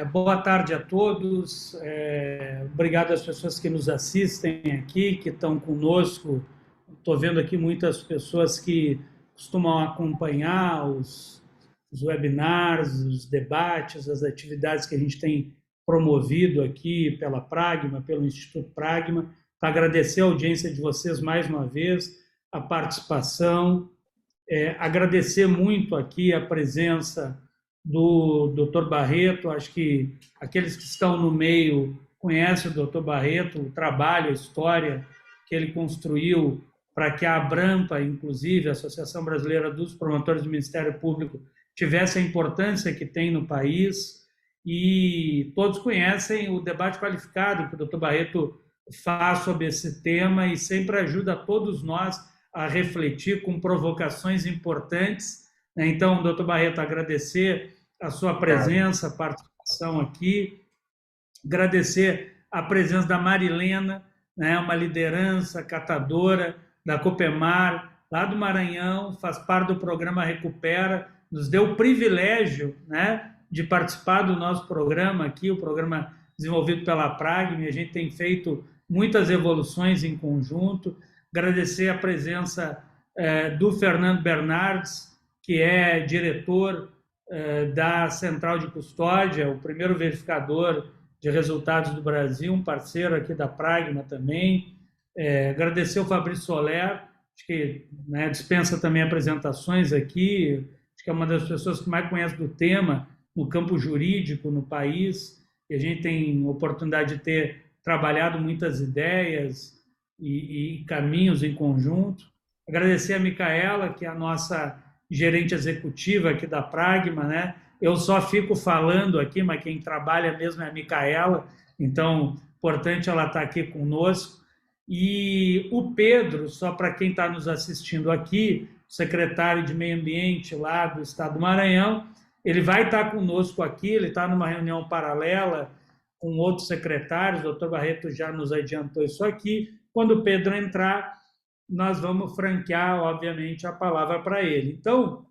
Boa tarde a todos. Obrigado às pessoas que nos assistem aqui, que estão conosco. Estou vendo aqui muitas pessoas que costumam acompanhar os webinars, os debates, as atividades que a gente tem promovido aqui pela Pragma, pelo Instituto Pragma. Para agradecer a audiência de vocês mais uma vez, a participação, agradecer muito aqui a presença do Dr. Barreto. Acho que aqueles que estão no meio conhecem o Dr. Barreto, o trabalho, a história que ele construiu para que a Abrampa, inclusive, a Associação Brasileira dos Promotores do Ministério Público, tivesse a importância que tem no país. E todos conhecem o debate qualificado que o Dr. Barreto faz sobre esse tema e sempre ajuda a todos nós a refletir com provocações importantes. Então, doutor Barreto, agradecer a sua presença, a participação aqui, agradecer a presença da Marilena, uma liderança catadora da Copemar, lá do Maranhão, faz parte do programa Recupera, nos deu o privilégio de participar do nosso programa aqui, o programa desenvolvido pela Pragma, e a gente tem feito muitas evoluções em conjunto. Agradecer a presença do Fernando Bernardes, que é diretor da Central de Custódia, o primeiro verificador de resultados do Brasil, um parceiro aqui da Pragma também. Agradecer o Fabrício Soler, acho que dispensa também apresentações aqui, acho que é uma das pessoas que mais conhece do tema no campo jurídico no país, e a gente tem oportunidade de ter trabalhado muitas ideias e caminhos em conjunto. Agradecer a Micaela, que é a nossa gerente executiva aqui da Pragma, Eu só fico falando aqui, mas quem trabalha mesmo é a Micaela, então, importante ela estar aqui conosco. E o Pedro, só para quem está nos assistindo aqui, secretário de Meio Ambiente lá do Estado do Maranhão, ele vai estar conosco aqui, ele está numa reunião paralela com outros secretários, o doutor Barreto já nos adiantou isso aqui. Quando o Pedro entrar, nós vamos franquear, obviamente, a palavra para ele. Então,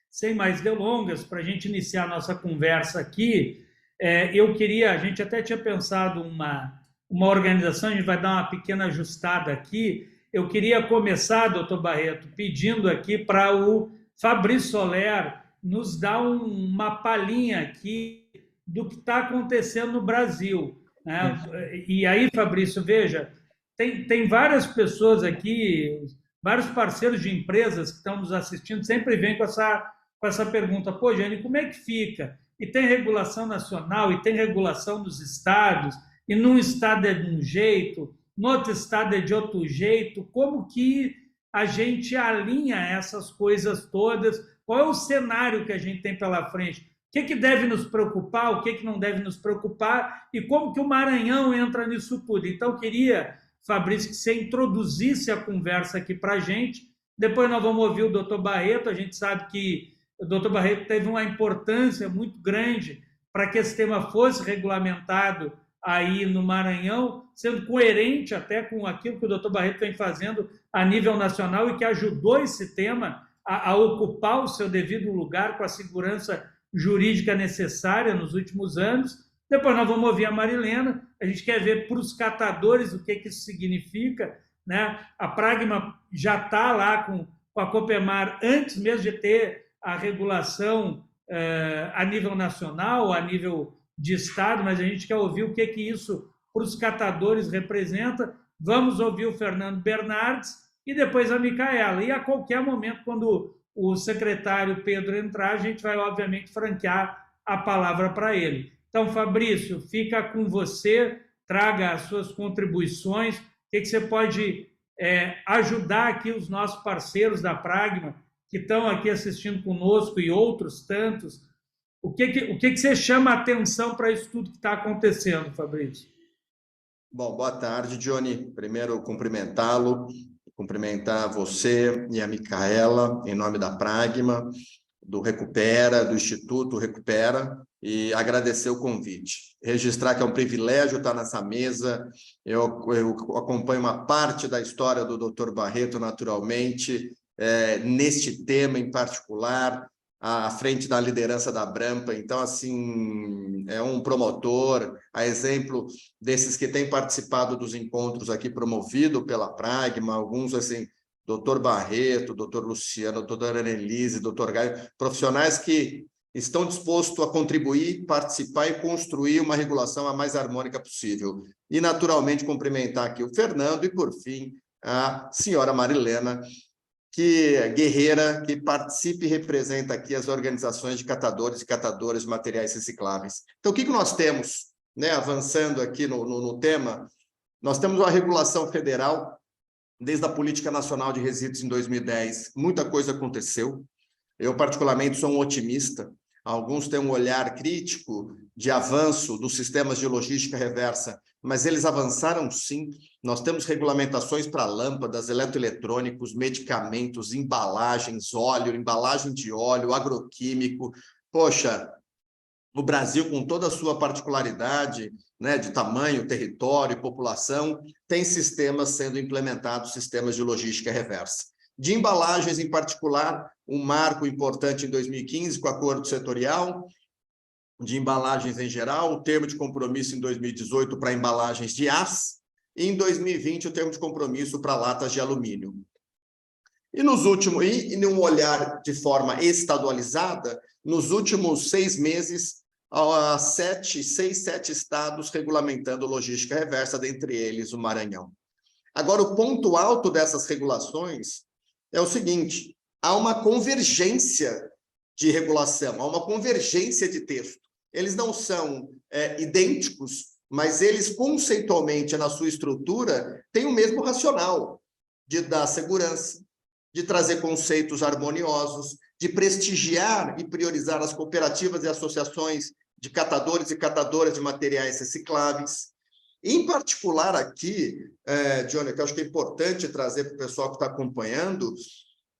sem mais delongas, para a gente iniciar a nossa conversa aqui, a gente até tinha pensado uma organização, a gente vai dar uma pequena ajustada aqui. Eu queria começar, doutor Barreto, pedindo aqui para o Fabrício Soler nos dar uma palhinha aqui do que está acontecendo no Brasil. E aí, Fabrício, veja, tem várias pessoas aqui, vários parceiros de empresas que estão nos assistindo, sempre vêm com essa pergunta: pô, Jane, como é que fica? E tem regulação nacional, e tem regulação dos estados, e num estado é de um jeito, no outro estado é de outro jeito. Como que a gente alinha essas coisas todas? Qual é o cenário que a gente tem pela frente? O que deve nos preocupar, o que não deve nos preocupar, e como que o Maranhão entra nisso tudo? Então, eu queria, Fabrício, que você introduzisse a conversa aqui para a gente. Depois nós vamos ouvir o doutor Barreto. A gente sabe que o doutor Barreto teve uma importância muito grande para que esse tema fosse regulamentado aí no Maranhão, sendo coerente até com aquilo que o doutor Barreto vem fazendo a nível nacional e que ajudou esse tema a ocupar o seu devido lugar com a segurança jurídica necessária nos últimos anos. Depois nós vamos ouvir a Marilena. A gente quer ver para os catadores o que isso significa. A Pragma já está lá com a Copemar antes mesmo de ter a regulação a nível nacional, a nível de Estado, mas a gente quer ouvir o que isso para os catadores representa. Vamos ouvir o Fernando Bernardes e depois a Micaela. E a qualquer momento, quando o secretário Pedro entrar, a gente vai, obviamente, franquear a palavra para ele. Então, Fabrício, fica com você, traga as suas contribuições, o que você pode ajudar aqui os nossos parceiros da Pragma, que estão aqui assistindo conosco, e outros tantos. O que você chama a atenção para isso tudo que está acontecendo, Fabrício? Bom, boa tarde, Johnny. Primeiro, cumprimentar você e a Micaela, em nome da Pragma, do Recupera, do Instituto Recupera, e agradecer o convite. Registrar que é um privilégio estar nessa mesa. Eu acompanho uma parte da história do Dr. Barreto, naturalmente, neste tema em particular, à frente da liderança da Abrampa. Então, assim, é um promotor, a exemplo desses que têm participado dos encontros aqui promovido pela Pragma, alguns, assim, doutor Barreto, doutor Luciano, doutora Annelise, doutor Gaio, profissionais que estão dispostos a contribuir, participar e construir uma regulação a mais harmônica possível. E, naturalmente, cumprimentar aqui o Fernando e, por fim, a senhora Marilena, que é guerreira, que participa e representa aqui as organizações de catadores e catadoras de materiais recicláveis. Então, o que nós temos, né, avançando aqui no tema? Nós temos uma regulação federal, desde a Política Nacional de Resíduos em 2010, muita coisa aconteceu. Eu, particularmente, sou um otimista. Alguns têm um olhar crítico de avanço dos sistemas de logística reversa, mas eles avançaram sim. Nós temos regulamentações para lâmpadas, eletroeletrônicos, medicamentos, embalagens, óleo, embalagem de óleo, agroquímico. Poxa, o Brasil, com toda a sua particularidade, né, de tamanho, território, população, tem sistemas sendo implementados, sistemas de logística reversa. De embalagens, em particular, um marco importante em 2015, com o acordo setorial, de embalagens em geral, o termo de compromisso em 2018 para embalagens de aço, e em 2020 o termo de compromisso para latas de alumínio. E num olhar de forma estadualizada, nos últimos 6 meses, há 7 estados regulamentando logística reversa, dentre eles o Maranhão. Agora, o ponto alto dessas regulações é o seguinte: há uma convergência de regulação, há uma convergência de texto. Eles não são idênticos, mas eles, conceitualmente, na sua estrutura, têm o mesmo racional de dar segurança, de trazer conceitos harmoniosos, de prestigiar e priorizar as cooperativas e associações de catadores e catadoras de materiais recicláveis. Em particular aqui, Johnny, que eu acho que é importante trazer para o pessoal que está acompanhando,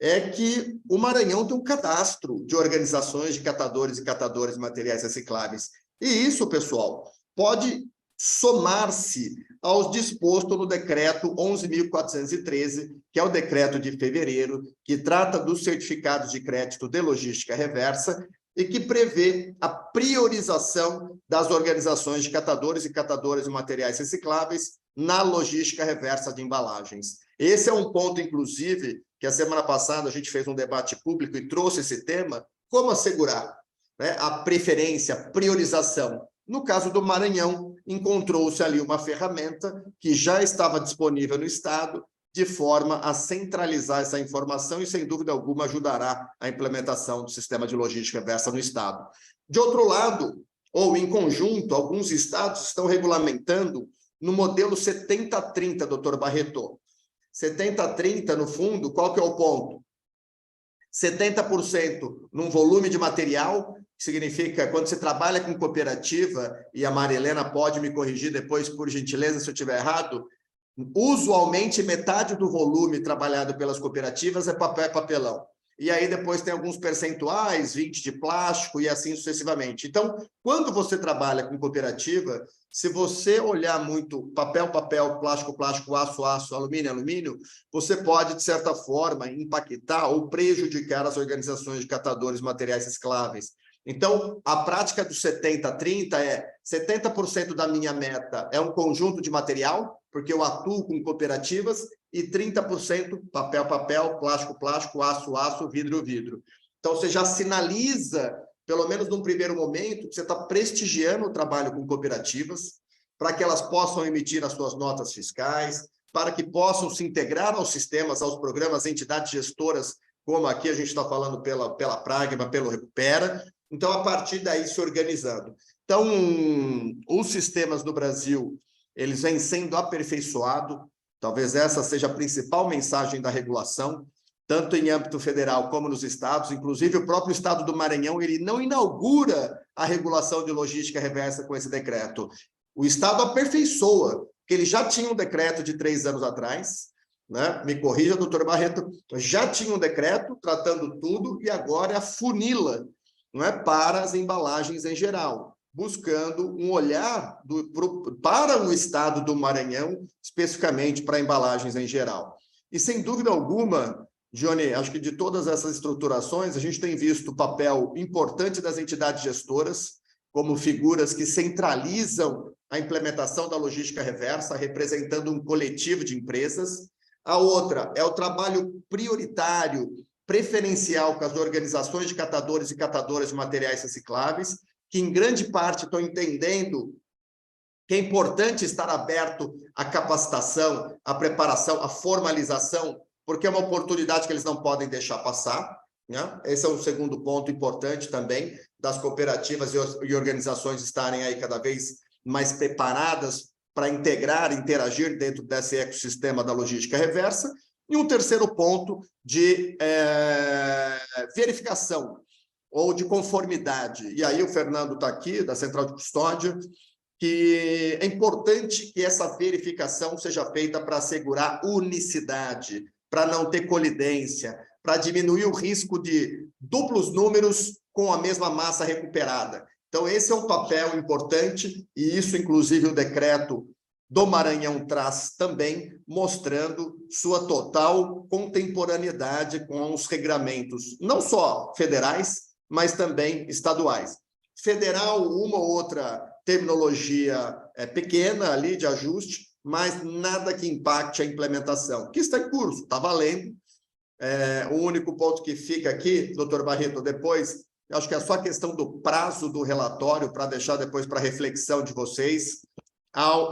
é que o Maranhão tem um cadastro de organizações de catadores e catadoras de materiais recicláveis. E isso, pessoal, pode somar-se aos disposto no decreto 11.413, que é o decreto de fevereiro, que trata dos certificados de crédito de logística reversa e que prevê a priorização das organizações de catadores e catadoras de materiais recicláveis na logística reversa de embalagens. Esse é um ponto, inclusive, que a semana passada a gente fez um debate público e trouxe esse tema, como assegurar, né, a preferência, a priorização. No caso do Maranhão, encontrou-se ali uma ferramenta que já estava disponível no Estado, de forma a centralizar essa informação e, sem dúvida alguma, ajudará a implementação do sistema de logística reversa no Estado. De outro lado, ou em conjunto, alguns estados estão regulamentando no modelo 70-30, doutor Barreto. 70-30, no fundo, qual que é o ponto? 70% num volume de material, que significa, quando você trabalha com cooperativa, e a Marilena pode me corrigir depois, por gentileza, se eu estiver errado, usualmente metade do volume trabalhado pelas cooperativas é papel e papelão. E aí depois tem alguns percentuais, 20 de plástico e assim sucessivamente. Então, quando você trabalha com cooperativa, se você olhar muito papel, papel, plástico, plástico, aço, aço, alumínio, alumínio, você pode, de certa forma, impactar ou prejudicar as organizações de catadores de materiais recicláveis. Então, a prática do 70-30 é 70% da minha meta é um conjunto de material, porque eu atuo com cooperativas, e 30% papel, papel, plástico, plástico, aço, aço, vidro, vidro. Então, você já sinaliza, pelo menos num primeiro momento, que você está prestigiando o trabalho com cooperativas, para que elas possam emitir as suas notas fiscais, para que possam se integrar aos sistemas, aos programas, entidades gestoras, como aqui a gente está falando pela Pragma, pelo Recupera. Então, a partir daí, se organizando. Então, os sistemas no Brasil, eles vêm sendo aperfeiçoados. Talvez essa seja a principal mensagem da regulação, tanto em âmbito federal como nos estados. Inclusive, o próprio estado do Maranhão, ele não inaugura a regulação de logística reversa com esse decreto. O estado aperfeiçoa, porque ele já tinha um decreto de 3 anos atrás, né? Me corrija, doutor Barreto, já tinha um decreto tratando tudo e agora afunila, não é, para as embalagens em geral, buscando um olhar para o estado do Maranhão, especificamente para embalagens em geral. E, sem dúvida alguma, Johnny, acho que de todas essas estruturações, a gente tem visto o papel importante das entidades gestoras, como figuras que centralizam a implementação da logística reversa, representando um coletivo de empresas. A outra é o trabalho prioritário, preferencial com as organizações de catadores e catadoras de materiais recicláveis, que em grande parte estão entendendo que é importante estar aberto à capacitação, à preparação, à formalização, porque é uma oportunidade que eles não podem deixar passar, né? Esse é um segundo ponto importante também, das cooperativas e organizações estarem aí cada vez mais preparadas para integrar, interagir dentro desse ecossistema da logística reversa. E um terceiro ponto de verificação ou de conformidade. E aí o Fernando está aqui, da Central de Custódia, que é importante que essa verificação seja feita para assegurar unicidade, para não ter colidência, para diminuir o risco de duplos números com a mesma massa recuperada. Então, esse é um papel importante, e isso, inclusive, o decreto do Maranhão traz também, mostrando sua total contemporaneidade com os regramentos, não só federais, mas também estaduais. Federal, uma ou outra terminologia pequena ali de ajuste, mas nada que impacte a implementação, que está em curso, está valendo. O único ponto que fica aqui, doutor Barreto, depois, acho que é só a questão do prazo do relatório, para deixar depois para reflexão de vocês.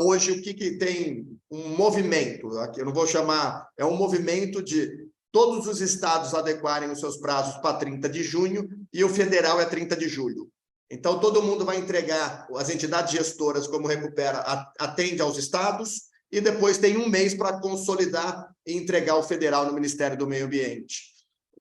Hoje, o que tem um movimento, aqui eu não vou chamar, é um movimento de todos os estados adequarem os seus prazos para 30 de junho e o federal é 30 de julho. Então, todo mundo vai entregar, as entidades gestoras, como Recupera, atende aos estados, e depois tem um mês para consolidar e entregar o federal no Ministério do Meio Ambiente,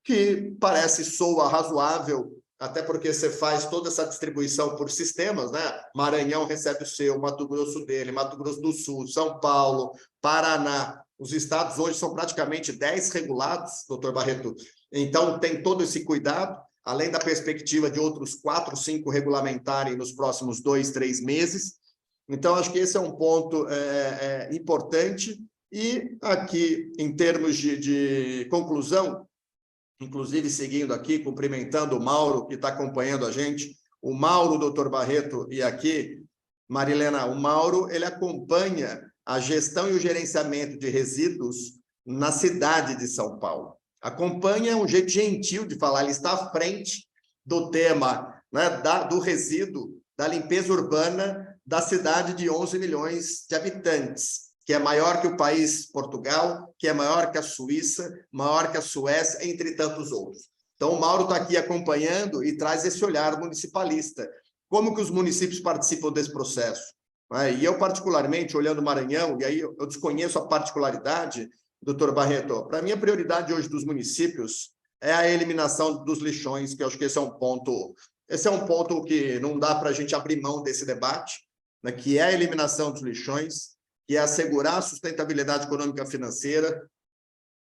que soa razoável, até porque você faz toda essa distribuição por sistemas, né? Maranhão recebe o seu, Mato Grosso dele, Mato Grosso do Sul, São Paulo, Paraná. Os estados hoje são praticamente 10 regulados, doutor Barreto. Então, tem todo esse cuidado, além da perspectiva de outros 4, 5 regulamentarem nos próximos 2, 3 meses. Então, acho que esse é um ponto importante. E aqui, em termos de conclusão, inclusive seguindo aqui, cumprimentando o Mauro, que está acompanhando a gente, o Mauro, doutor Barreto, e aqui, Marilena, o Mauro, ele acompanha a gestão e o gerenciamento de resíduos na cidade de São Paulo. Acompanha é um jeito gentil de falar, ele está à frente do tema, né, do resíduo, da limpeza urbana da cidade de 11 milhões de habitantes, que é maior que o país Portugal, que é maior que a Suíça, maior que a Suécia, entre tantos outros. Então, o Mauro está aqui acompanhando e traz esse olhar municipalista. Como que os municípios participam desse processo? E eu, particularmente, olhando o Maranhão, e aí eu desconheço a particularidade, doutor Barreto, para mim a prioridade hoje dos municípios é a eliminação dos lixões, que eu acho que esse é um ponto que não dá para a gente abrir mão desse debate, né, que é a eliminação dos lixões, que é assegurar a sustentabilidade econômica financeira,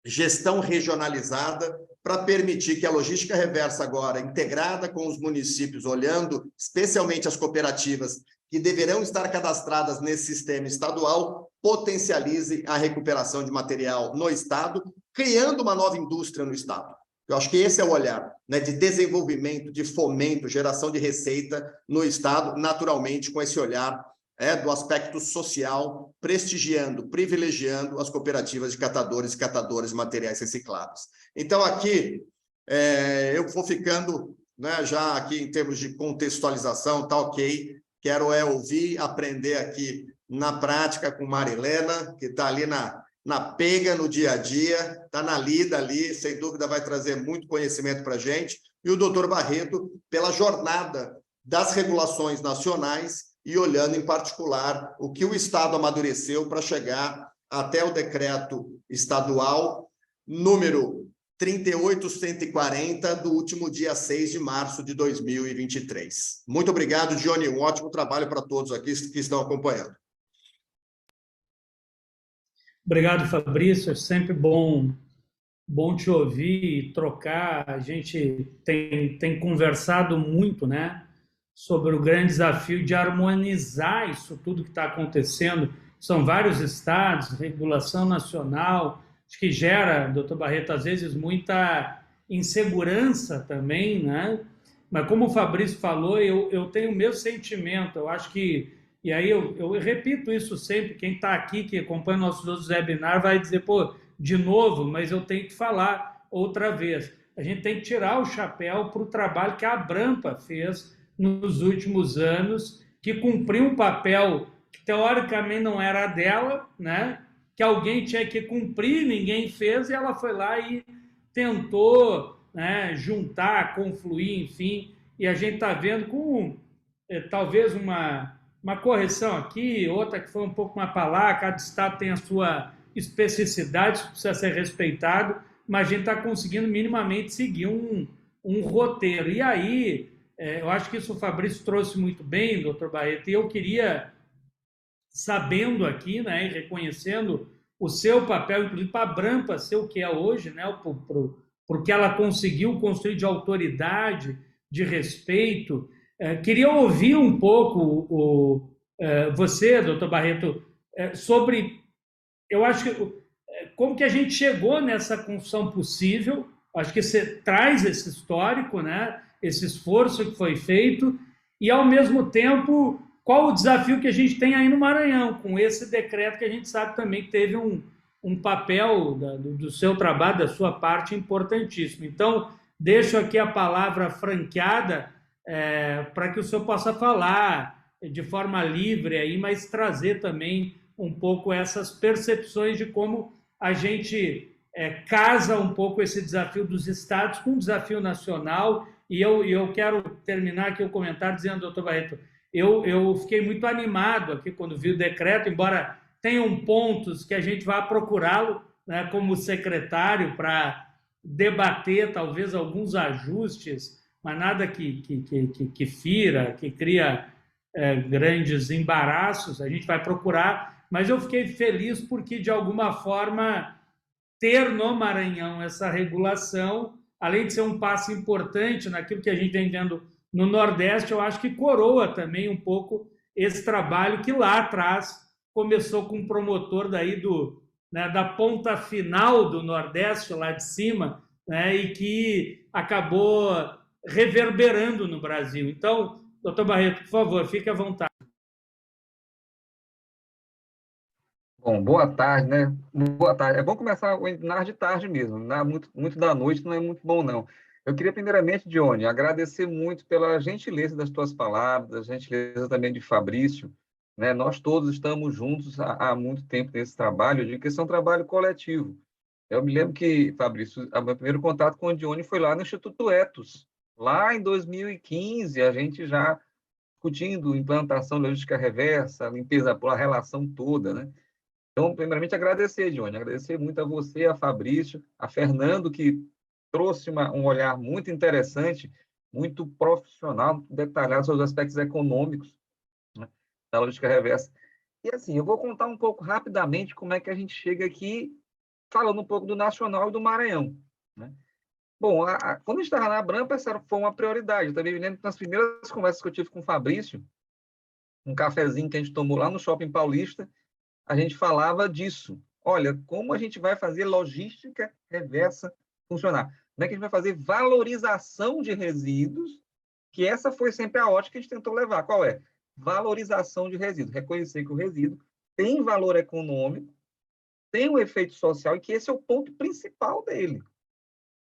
gestão regionalizada, para permitir que a logística reversa agora, integrada com os municípios, olhando especialmente as cooperativas, que deverão estar cadastradas nesse sistema estadual, potencialize a recuperação de material no Estado, criando uma nova indústria no Estado. Eu acho que esse é o olhar, né, de desenvolvimento, de fomento, geração de receita no Estado, naturalmente com esse olhar do aspecto social, prestigiando, privilegiando as cooperativas de catadores e catadoras de materiais recicláveis. Então, aqui, eu vou ficando, né, já aqui em termos de contextualização, tá ok, quero ouvir, aprender aqui na prática com Marilena, que está ali na pega, no dia a dia, está na lida ali, sem dúvida vai trazer muito conhecimento para a gente, e o doutor Barreto, pela jornada das regulações nacionais, e olhando em particular o que o Estado amadureceu para chegar até o decreto estadual número 38.140 do último dia 6 de março de 2023. Muito obrigado, Johnny, um ótimo trabalho para todos aqui que estão acompanhando. Obrigado, Fabrício, é sempre bom te ouvir e trocar. A gente tem conversado muito, né, sobre o grande desafio de harmonizar isso tudo que está acontecendo. São vários estados, regulação nacional, acho que gera, doutor Barreto, às vezes muita insegurança também, né? Mas como o Fabrício falou, eu tenho o mesmo sentimento. Eu acho que, e aí eu repito isso sempre, quem está aqui, que acompanha nossos outros webinars, vai dizer, pô, de novo, mas eu tenho que falar outra vez. A gente tem que tirar o chapéu para o trabalho que a Abrampa fez nos últimos anos, que cumpriu um papel que teoricamente não era dela, né? Que alguém tinha que cumprir, ninguém fez, e ela foi lá e tentou, né, juntar, confluir, enfim, e a gente está vendo com talvez uma correção aqui, outra que foi um pouco mais para lá, cada estado tem a sua especificidade, isso precisa ser respeitado, mas a gente está conseguindo minimamente seguir um roteiro. E aí, eu acho que isso o Fabrício trouxe muito bem, doutor Barreto, e eu queria, sabendo aqui, né, e reconhecendo o seu papel, inclusive para a Brampa ser o que é hoje, né, porque ela conseguiu construir de autoridade, de respeito. Queria ouvir um pouco você, doutor Barreto, sobre, eu acho que, como que a gente chegou nessa construção possível. Acho que você traz esse histórico, né, esse esforço que foi feito, e, ao mesmo tempo, qual o desafio que a gente tem aí no Maranhão, com esse decreto que a gente sabe também que teve um papel do seu trabalho, da sua parte, importantíssimo. Então, deixo aqui a palavra franqueada para que o senhor possa falar de forma livre, aí, mas trazer também um pouco essas percepções de como a gente casa um pouco esse desafio dos estados com o desafio nacional. E eu quero terminar aqui o comentário dizendo, doutor Barreto, eu fiquei muito animado aqui quando vi o decreto, embora tenham pontos que a gente vai procurá-lo, né, como secretário para debater talvez alguns ajustes, mas nada que fira, que cria grandes embaraços, a gente vai procurar, mas eu fiquei feliz porque, de alguma forma, ter no Maranhão essa regulação, além de ser um passo importante naquilo que a gente vem vendo no Nordeste, eu acho que coroa também um pouco esse trabalho que lá atrás começou com um promotor daí né, da ponta final do Nordeste, lá de cima, né, e que acabou reverberando no Brasil. Então, doutor Barreto, por favor, fique à vontade. Bom, boa tarde, né? Boa tarde. É bom começar o webinar de tarde mesmo, não muito da noite não é muito bom, não. Eu queria, primeiramente, Dione, agradecer muito pela gentileza das tuas palavras, a gentileza também de Fabrício, né? Nós todos estamos juntos há muito tempo nesse trabalho, eu digo que esse é um trabalho coletivo. Eu me lembro que, Fabrício, o meu primeiro contato com o Dione foi lá no Instituto Etos. Lá em 2015, a gente já discutindo implantação de logística reversa, limpeza por a relação toda, né? Então, primeiramente, agradecer, Johnny, agradecer muito a você, a Fabrício, a Fernando, que trouxe um olhar muito interessante, muito profissional, muito detalhado sobre os aspectos econômicos, né, da logística reversa. E, assim, eu vou contar um pouco rapidamente como é que a gente chega aqui, falando um pouco do Nacional e do Maranhão, né? Bom, quando a gente estava na Abrampa, essa foi uma prioridade. Eu também me lembro que nas primeiras conversas que eu tive com o Fabrício, um cafezinho que a gente tomou lá no Shopping Paulista, a gente falava disso. Olha, como a gente vai fazer logística reversa funcionar? Como é que a gente vai fazer valorização de resíduos? Que essa foi sempre a ótica que a gente tentou levar. Qual é? Valorização de resíduos. Reconhecer que o resíduo tem valor econômico, tem um efeito social e que esse é o ponto principal dele.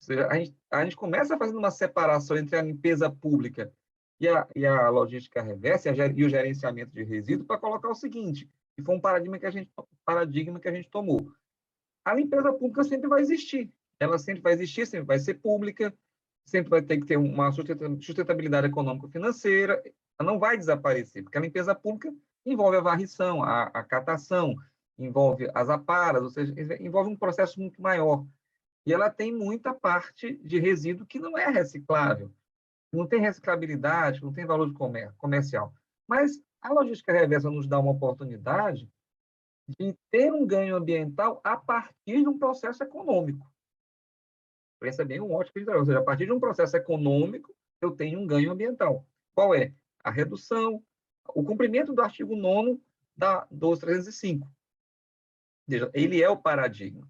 Ou seja, a gente começa fazendo uma separação entre a limpeza pública e a logística reversa e o gerenciamento de resíduos para colocar o seguinte, que foi um paradigma que a gente tomou. A limpeza pública sempre vai existir. Ela sempre vai existir, sempre vai ser pública, sempre vai ter que ter uma sustentabilidade econômico-financeira. Ela não vai desaparecer, porque a limpeza pública envolve a varrição, a catação, envolve as aparas, ou seja, envolve um processo muito maior. E ela tem muita parte de resíduo que não é reciclável, não tem reciclabilidade, não tem valor comercial. Mas a logística reversa nos dá uma oportunidade de ter um ganho ambiental a partir de um processo econômico. Esse é bem um ótimo, ou seja, a partir de um processo econômico, eu tenho um ganho ambiental. Qual é? A redução, o cumprimento do artigo 9º da 12305. Ele é o paradigma.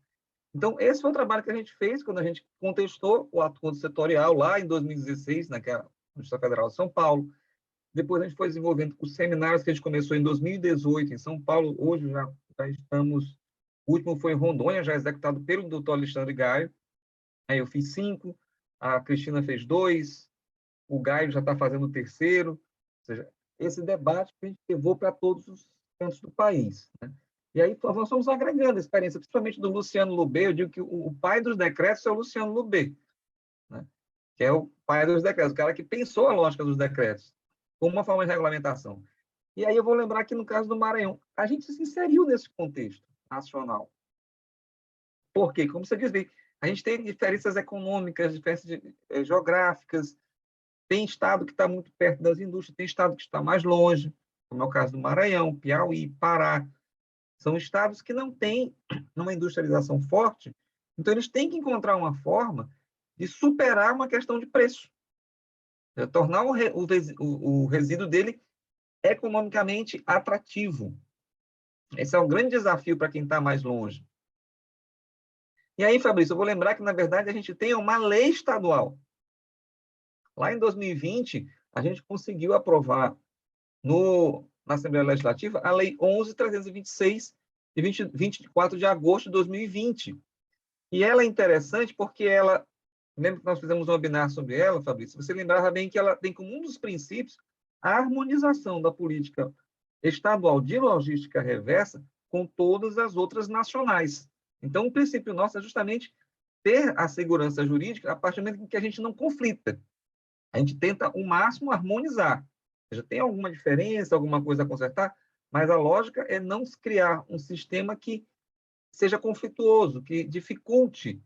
Então, esse foi o trabalho que a gente fez quando a gente contestou o acordo setorial lá em 2016, naquela Justiça Federal de São Paulo. Depois a gente foi desenvolvendo os seminários que a gente começou em 2018 em São Paulo. Hoje já estamos... O último foi em Rondônia, já executado pelo doutor Alexandre Gaio. Aí eu fiz 5, a Cristina fez 2, o Gaio já está fazendo o 3º. Ou seja, esse debate que a gente levou para todos os cantos do país, né? E aí nós fomos agregando a experiência, principalmente do Luciano Lubê. Eu digo que o pai dos decretos é o Luciano Lubê, né? Que é o pai dos decretos, o cara que pensou a lógica dos decretos como uma forma de regulamentação. E aí eu vou lembrar que no caso do Maranhão, a gente se inseriu nesse contexto nacional. Por quê? Como você diz bem, a gente tem diferenças econômicas, diferenças geográficas, tem estado que está muito perto das indústrias, tem estado que está mais longe, como é o caso do Maranhão, Piauí, Pará. São estados que não têm uma industrialização forte, então eles têm que encontrar uma forma de superar uma questão de preço, tornar o resíduo dele economicamente atrativo. Esse é um grande desafio para quem está mais longe. E aí, Fabrício, eu vou lembrar que, na verdade, a gente tem uma lei estadual. Lá em 2020, a gente conseguiu aprovar na Assembleia Legislativa a Lei 11.326, de 24 de agosto de 2020. E ela é interessante porque ela... Lembra que nós fizemos um webinar sobre ela, Fabrício? Você lembrava bem que ela tem como um dos princípios a harmonização da política estadual de logística reversa com todas as outras nacionais. Então, o princípio nosso é justamente ter a segurança jurídica a partir do momento em que a gente não conflita. A gente tenta, o máximo, harmonizar. Ou seja, tem alguma diferença, alguma coisa a consertar, mas a lógica é não criar um sistema que seja conflituoso, que dificulte, de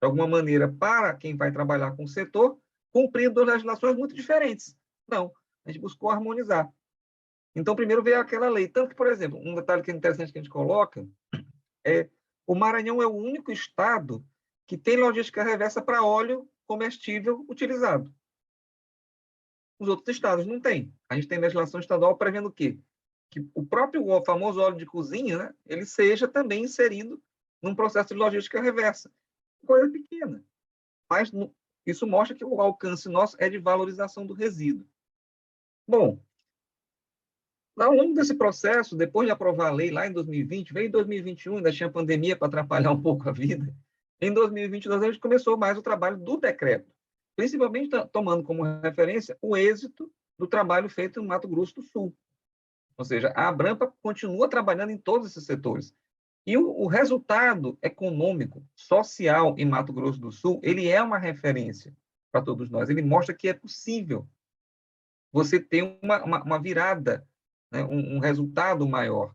alguma maneira, para quem vai trabalhar com o setor, cumprir duas legislações muito diferentes. Não, a gente buscou harmonizar. Então, primeiro veio aquela lei. Tanto que, por exemplo, um detalhe que é interessante que a gente coloca é o Maranhão é o único estado que tem logística reversa para óleo comestível utilizado. Os outros estados não têm. A gente tem legislação estadual prevendo o quê? Que o próprio famoso óleo de cozinha, né, ele seja também inserido num processo de logística reversa. Coisa pequena. Mas isso mostra que o alcance nosso é de valorização do resíduo. Bom, ao longo desse processo, depois de aprovar a lei lá em 2020, veio em 2021, ainda tinha pandemia para atrapalhar um pouco a vida. Em 2022, a gente começou mais o trabalho do decreto, principalmente tomando como referência o êxito do trabalho feito no Mato Grosso do Sul. Ou seja, a Abrampa continua trabalhando em todos esses setores. E o resultado econômico, social em Mato Grosso do Sul, ele é uma referência para todos nós. Ele mostra que é possível você ter uma virada, né, um resultado maior.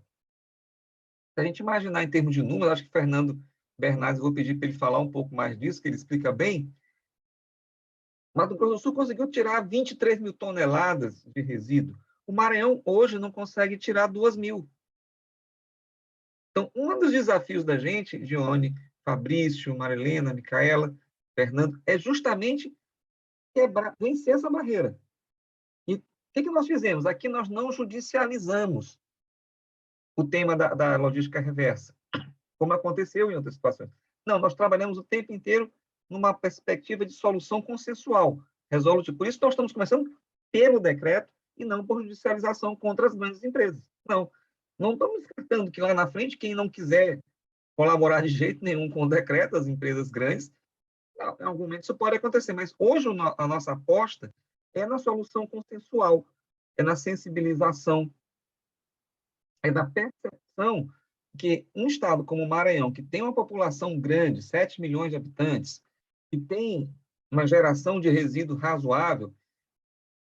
Se a gente imaginar em termos de números, acho que Fernando Bernardes, vou pedir para ele falar um pouco mais disso, que ele explica bem. Mato Grosso do Sul conseguiu tirar 23 mil toneladas de resíduo. O Maranhão, hoje, não consegue tirar 2 mil. Então, um dos desafios da gente, Gione, Fabrício, Marilena, Micaela, Fernando, é justamente vencer essa barreira. E o que nós fizemos? Aqui nós não judicializamos o tema da logística reversa, como aconteceu em outras situações. Não, nós trabalhamos o tempo inteiro numa perspectiva de solução consensual, resolutiva. Por isso, nós estamos começando pelo decreto e não por judicialização contra as grandes empresas. Não estamos descartando que lá na frente, quem não quiser colaborar de jeito nenhum com o decreto, as empresas grandes, em algum momento isso pode acontecer. Mas hoje a nossa aposta é na solução consensual, é na sensibilização, é na percepção que um estado como o Maranhão, que tem uma população grande, 7 milhões de habitantes, que tem uma geração de resíduo razoável,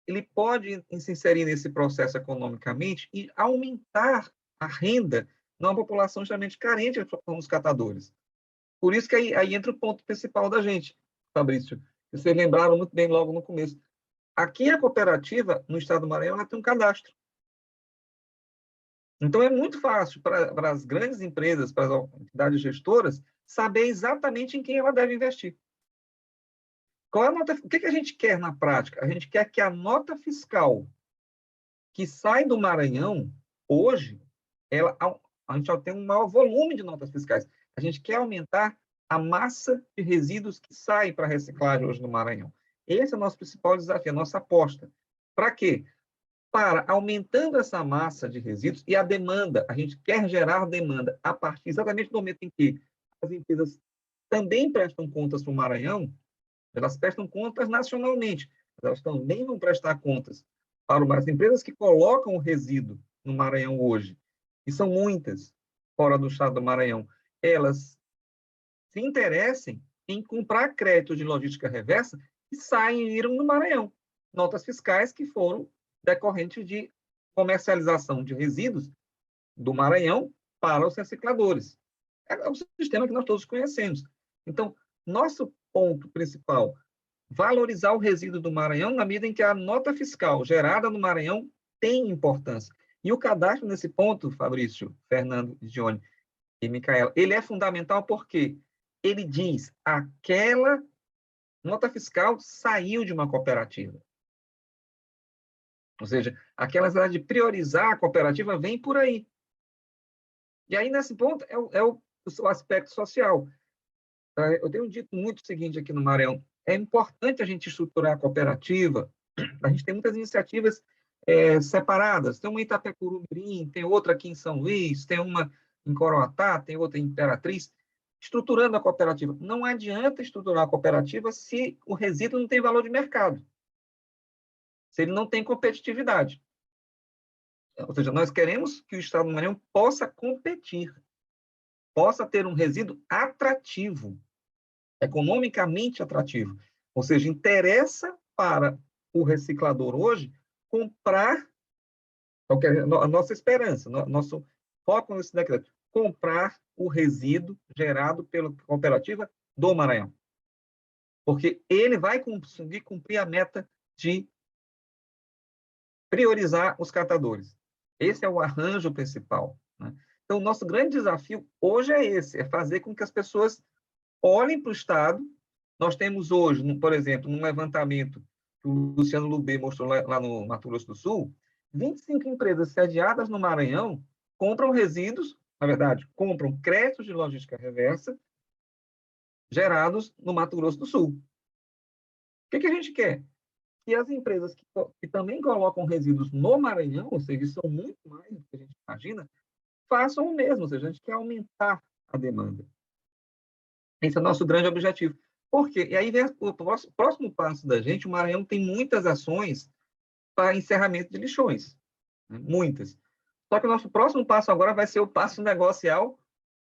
ele pode se inserir nesse processo economicamente e aumentar a renda numa população extremamente carente como os catadores. Por isso que aí entra o ponto principal da gente, Fabrício. Vocês lembraram muito bem logo no começo. Aqui a cooperativa, no estado do Maranhão, ela tem um cadastro. Então, é muito fácil para as grandes empresas, para as entidades gestoras, saber exatamente em quem ela deve investir. Qual é a nota? O que a gente quer na prática? A gente quer que a nota fiscal que sai do Maranhão, hoje, a gente já tem um maior volume de notas fiscais. A gente quer aumentar a massa de resíduos que sai para reciclagem hoje no Maranhão. Esse é o nosso principal desafio, a nossa aposta. Para quê? Para, aumentando essa massa de resíduos e a demanda, a gente quer gerar demanda a partir exatamente do momento em que as empresas também prestam contas para o Maranhão, elas prestam contas nacionalmente, mas elas também vão prestar contas para as empresas que colocam o resíduo no Maranhão hoje, e são muitas fora do estado do Maranhão, elas se interessem em comprar crédito de logística reversa e saíram no Maranhão. Notas fiscais que foram decorrentes de comercialização de resíduos do Maranhão para os recicladores. É o sistema que nós todos conhecemos. Então, nosso ponto principal, valorizar o resíduo do Maranhão na medida em que a nota fiscal gerada no Maranhão tem importância. E o cadastro, nesse ponto, Fabrício, Fernando, Dione e Micaela, ele é fundamental porque ele diz aquela nota fiscal saiu de uma cooperativa. Ou seja, aquela necessidade de priorizar a cooperativa vem por aí. E aí, nesse ponto, é o aspecto social. Eu tenho dito muito o seguinte aqui no Maranhão, é importante a gente estruturar a cooperativa, a gente tem muitas iniciativas separadas, tem uma em Itapecuru-Mirim, tem outra aqui em São Luís, tem uma em Coroatá, tem outra em Imperatriz, estruturando a cooperativa. Não adianta estruturar a cooperativa se o resíduo não tem valor de mercado, se ele não tem competitividade. Ou seja, nós queremos que o Estado do Maranhão possa competir, possa ter um resíduo atrativo, economicamente atrativo. Ou seja, interessa para o reciclador hoje comprar, a nossa esperança, nosso foco nesse decreto, comprar o resíduo gerado pela cooperativa do Maranhão. Porque ele vai conseguir cumprir a meta de priorizar os catadores. Esse é o arranjo principal, né? Então, o nosso grande desafio hoje é esse, é fazer com que as pessoas olhem para o Estado. Nós temos hoje, por exemplo, num levantamento que o Luciano Lubê mostrou lá no Mato Grosso do Sul, 25 empresas sediadas no Maranhão compram resíduos, na verdade, compram créditos de logística reversa gerados no Mato Grosso do Sul. O que a gente quer? Que as empresas que também colocam resíduos no Maranhão, ou seja, são muito mais do que a gente imagina, façam o mesmo, ou seja, a gente quer aumentar a demanda. Esse é o nosso grande objetivo. Por quê? E aí vem o próximo passo da gente. O Maranhão tem muitas ações para encerramento de lixões, né? Muitas. Só que o nosso próximo passo agora vai ser o passo negocial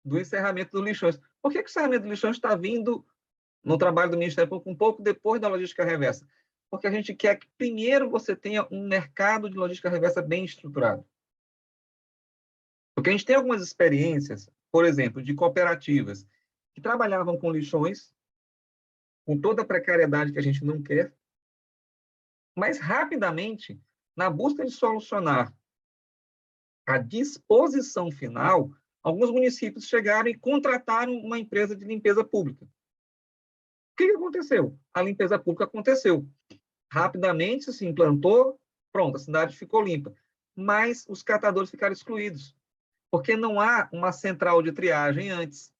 do encerramento dos lixões. Por que o encerramento dos lixões está vindo no trabalho do Ministério Público um pouco depois da logística reversa? Porque a gente quer que primeiro você tenha um mercado de logística reversa bem estruturado. Porque a gente tem algumas experiências, por exemplo, de cooperativas que trabalhavam com lixões, com toda a precariedade que a gente não quer, mas rapidamente, na busca de solucionar a disposição final, alguns municípios chegaram e contrataram uma empresa de limpeza pública. O que aconteceu? A limpeza pública aconteceu. Rapidamente se implantou, pronto, a cidade ficou limpa. Mas os catadores ficaram excluídos, porque não há uma central de triagem antes,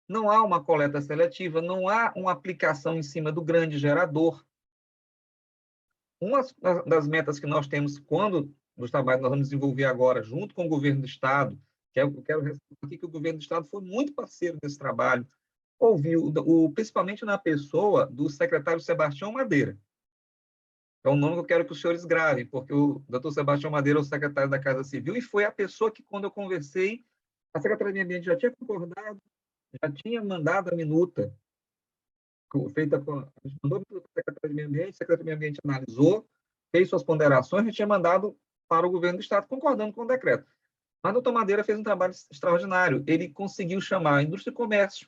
não há uma coleta seletiva, não há uma aplicação em cima do grande gerador. Uma das metas que nós temos quando nos trabalhos nós vamos desenvolver agora, junto com o governo do Estado, que eu quero ressaltar aqui que o governo do Estado foi muito parceiro desse trabalho, ouviu, principalmente na pessoa do secretário Sebastião Madeira. É um nome que eu quero que os senhores gravem, porque o doutor Sebastião Madeira é o secretário da Casa Civil e foi a pessoa que, quando eu conversei, a Secretaria de Meio Ambiente já tinha concordado, já tinha mandado a minuta feita com... A gente mandou para o Secretaria de Meio Ambiente, o Secretaria de Meio Ambiente analisou, fez suas ponderações e tinha mandado para o governo do Estado, concordando com o decreto. Mas o doutor Madeira fez um trabalho extraordinário. Ele conseguiu chamar a indústria e comércio,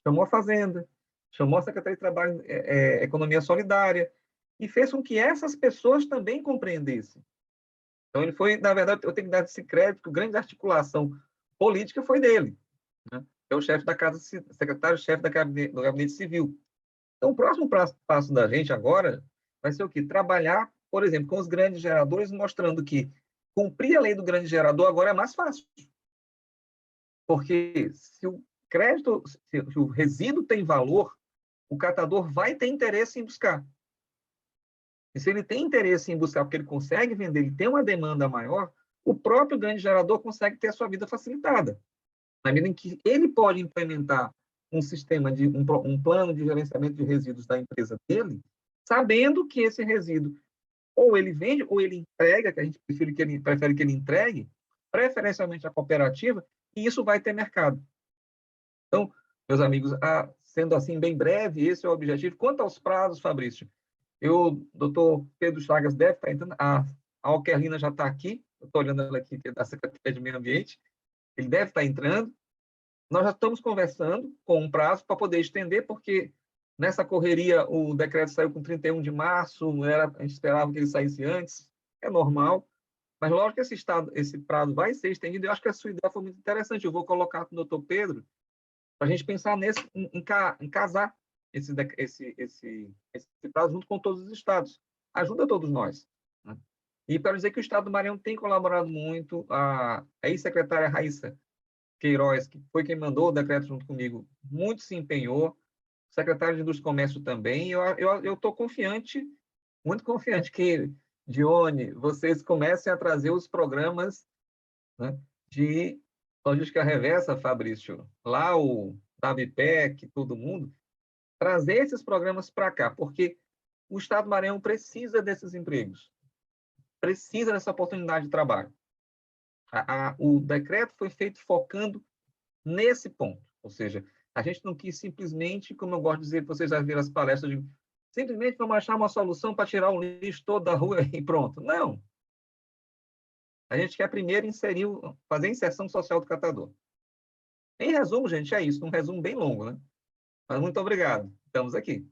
chamou a Fazenda, chamou a Secretaria de Trabalho e Economia Solidária, e fez com que essas pessoas também compreendessem. Então, ele foi, na verdade, eu tenho que dar esse crédito, que a grande articulação política foi dele, né? É o chefe da Casa, secretário-chefe do Gabinete Civil. Então, o próximo passo da gente agora vai ser o quê? Trabalhar, por exemplo, com os grandes geradores, mostrando que cumprir a lei do grande gerador agora é mais fácil. Porque se crédito, se o resíduo tem valor, o catador vai ter interesse em buscar. E se ele tem interesse em buscar porque ele consegue vender, ele tem uma demanda maior, o próprio grande gerador consegue ter a sua vida facilitada. Na medida em que ele pode implementar um sistema um plano de gerenciamento de resíduos da empresa dele, sabendo que esse resíduo ou ele vende ou ele entrega, que a gente prefere que ele entregue, preferencialmente a cooperativa, e isso vai ter mercado. Então, meus amigos, sendo assim bem breve, esse é o objetivo. Quanto aos prazos, Fabrício, doutor Pedro Chagas deve estar entrando, a Alquerlina já está aqui, eu estou olhando ela aqui, que é da Secretaria de Meio Ambiente, ele deve estar entrando. Nós já estamos conversando com um prazo para poder estender, porque nessa correria o decreto saiu com 31 de março, a gente esperava que ele saísse antes, é normal, mas lógico que esse prazo vai ser estendido, e eu acho que a sua ideia foi muito interessante, eu vou colocar com o doutor Pedro, para a gente pensar em casar esse prazo junto com todos os estados. Ajuda todos nós. Né? E para dizer que o Estado do Maranhão tem colaborado muito, a ex-secretária Raíssa Queiroz, que foi quem mandou o decreto junto comigo, muito se empenhou, o secretário de Indústria e Comércio também, eu estou confiante, muito confiante que, Dione, vocês comecem a trazer os programas, né, de logística reversa, Fabrício, lá o DABPEC, todo mundo, trazer esses programas para cá, porque o Estado do Maranhão precisa desses empregos, precisa dessa oportunidade de trabalho. O decreto foi feito focando nesse ponto, ou seja, a gente não quis simplesmente, como eu gosto de dizer, vocês já viram as palestras, simplesmente vamos achar uma solução para tirar o lixo todo da rua e pronto. Não. A gente quer primeiro fazer a inserção social do catador. Em resumo, gente, é isso, um resumo bem longo, né? Mas muito obrigado, estamos aqui.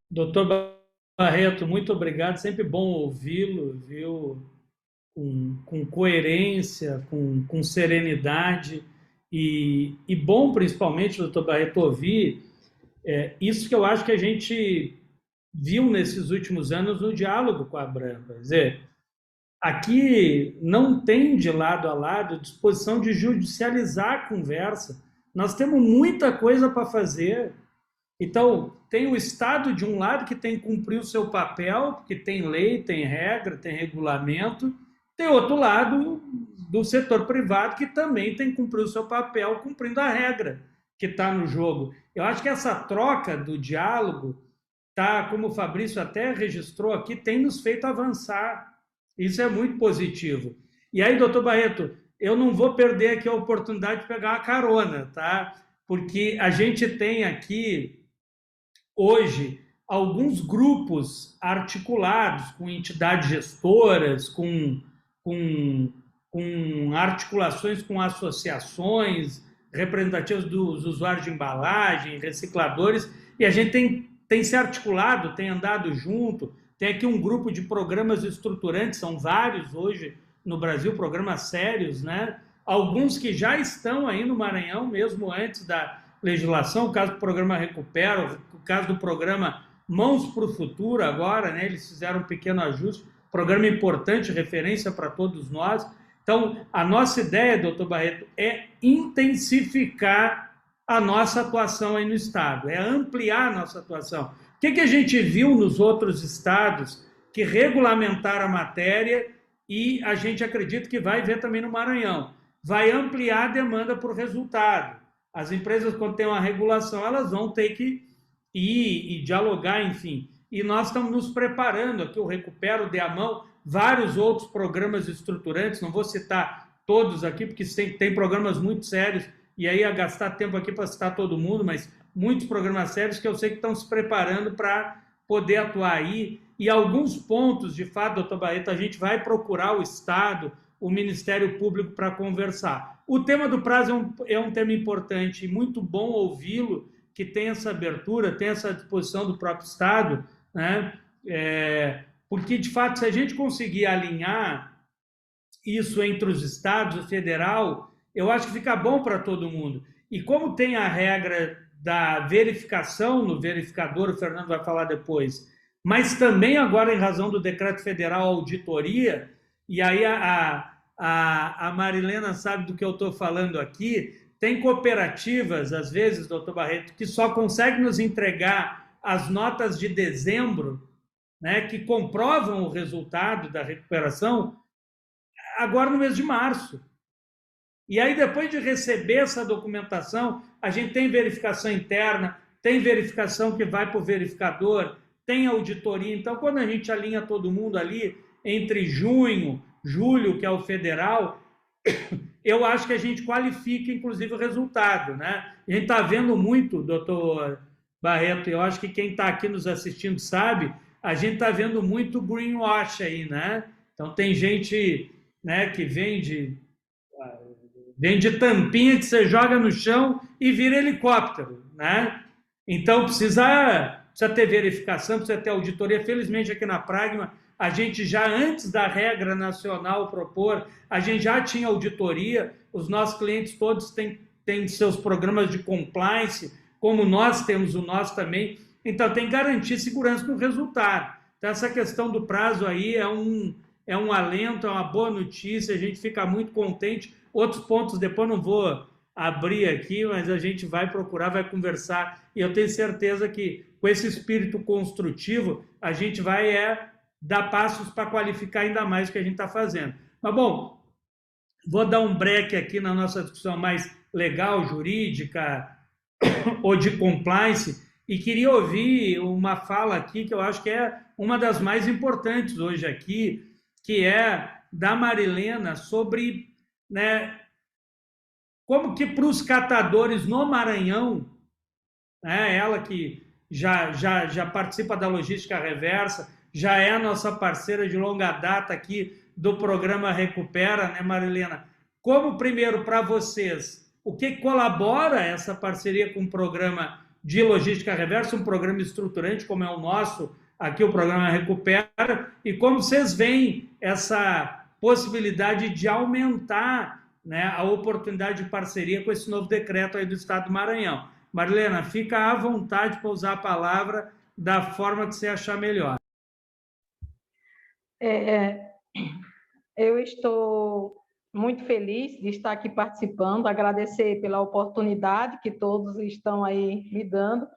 Doutor Barreto, muito obrigado, sempre bom ouvi-lo, viu? Com coerência, com serenidade, e bom, principalmente, doutor Barreto, ouvir isso que eu acho que a gente viu nesses últimos anos no diálogo com a Abrampa. Quer dizer, aqui não tem de lado a lado disposição de judicializar a conversa. Nós temos muita coisa para fazer. Então, tem o Estado, de um lado, que tem que cumprir o seu papel, porque tem lei, tem regra, tem regulamento. Tem outro lado do setor privado, que também tem que cumprir o seu papel, cumprindo a regra que está no jogo. Eu acho que essa troca do diálogo, tá, como o Fabrício até registrou aqui, tem nos feito avançar. Isso é muito positivo. E aí, doutor Barreto, eu não vou perder aqui a oportunidade de pegar uma carona, tá? Porque a gente tem aqui, hoje, alguns grupos articulados com entidades gestoras, com articulações com associações representativas dos usuários de embalagem, recicladores, e a gente tem se articulado, tem andado junto, tem aqui um grupo de programas estruturantes, são vários hoje no Brasil, programas sérios, né? Alguns que já estão aí no Maranhão, mesmo antes da legislação, o caso do programa Recupera, o caso do programa Mãos para o Futuro agora, né? Eles fizeram um pequeno ajuste, programa importante, referência para todos nós. Então, a nossa ideia, doutor Barreto, é intensificar a nossa atuação aí no Estado, é ampliar a nossa atuação. O que a gente viu nos outros estados que regulamentaram a matéria e a gente acredita que vai ver também no Maranhão? Vai ampliar a demanda por resultado. As empresas, quando tem uma regulação, elas vão ter que ir e dialogar, enfim. E nós estamos nos preparando aqui, o Recupero, de a mão, vários outros programas estruturantes, não vou citar todos aqui, porque tem programas muito sérios, e aí ia gastar tempo aqui para citar todo mundo, mas muitos programas sérios que eu sei que estão se preparando para poder atuar aí. E alguns pontos, de fato, doutor Barreto, a gente vai procurar o Estado, o Ministério Público para conversar. O tema do prazo é um tema importante e muito bom ouvi-lo, que tem essa abertura, tem essa disposição do próprio Estado, né? Porque, de fato, se a gente conseguir alinhar isso entre os estados, o federal, eu acho que fica bom para todo mundo. E como tem a regra da verificação no verificador, o Fernando vai falar depois, mas também agora, em razão do decreto federal, auditoria, e aí a Marilena sabe do que eu estou falando aqui. Tem cooperativas, às vezes, doutor Barreto, que só conseguem nos entregar as notas de dezembro, né, que comprovam o resultado da recuperação, agora no mês de março. E aí, depois de receber essa documentação, a gente tem verificação interna, tem verificação que vai para o verificador, tem auditoria. Então, quando a gente alinha todo mundo ali, entre junho, julho, que é o federal, eu acho que a gente qualifica, inclusive, o resultado, né? A gente está vendo muito, doutor Barreto, eu acho que quem está aqui nos assistindo sabe, a gente está vendo muito greenwash aí, né? Então, tem gente, né, que vende tampinha que você joga no chão e vira helicóptero, né? Então, precisa ter verificação, precisa ter auditoria. Felizmente, aqui na Pragma, a gente já, antes da regra nacional propor, a gente já tinha auditoria, os nossos clientes todos têm seus programas de compliance, como nós temos o nosso também, então tem que garantir segurança no resultado. Então, essa questão do prazo aí é um alento, é uma boa notícia, a gente fica muito contente. Outros pontos, depois não vou abrir aqui, mas a gente vai procurar, vai conversar, e eu tenho certeza que com esse espírito construtivo, a gente vai dar passos para qualificar ainda mais o que a gente está fazendo. Mas, bom, vou dar um break aqui na nossa discussão mais legal, jurídica ou de compliance, e queria ouvir uma fala aqui que eu acho que é uma das mais importantes hoje aqui, que é da Marilena sobre, né, como que para os catadores no Maranhão, né, ela que já participa da logística reversa, já é a nossa parceira de longa data aqui do programa Recupera, né, Marilena? Como, primeiro, para vocês, o que colabora essa parceria com o programa de logística reversa, um programa estruturante como é o nosso, aqui o programa Recupera, e como vocês veem essa possibilidade de aumentar, né, a oportunidade de parceria com esse novo decreto aí do Estado do Maranhão. Marilena, fica à vontade para usar a palavra da forma que você achar melhor. Eu estou muito feliz de estar aqui participando, agradecer pela oportunidade que todos estão aí me dando,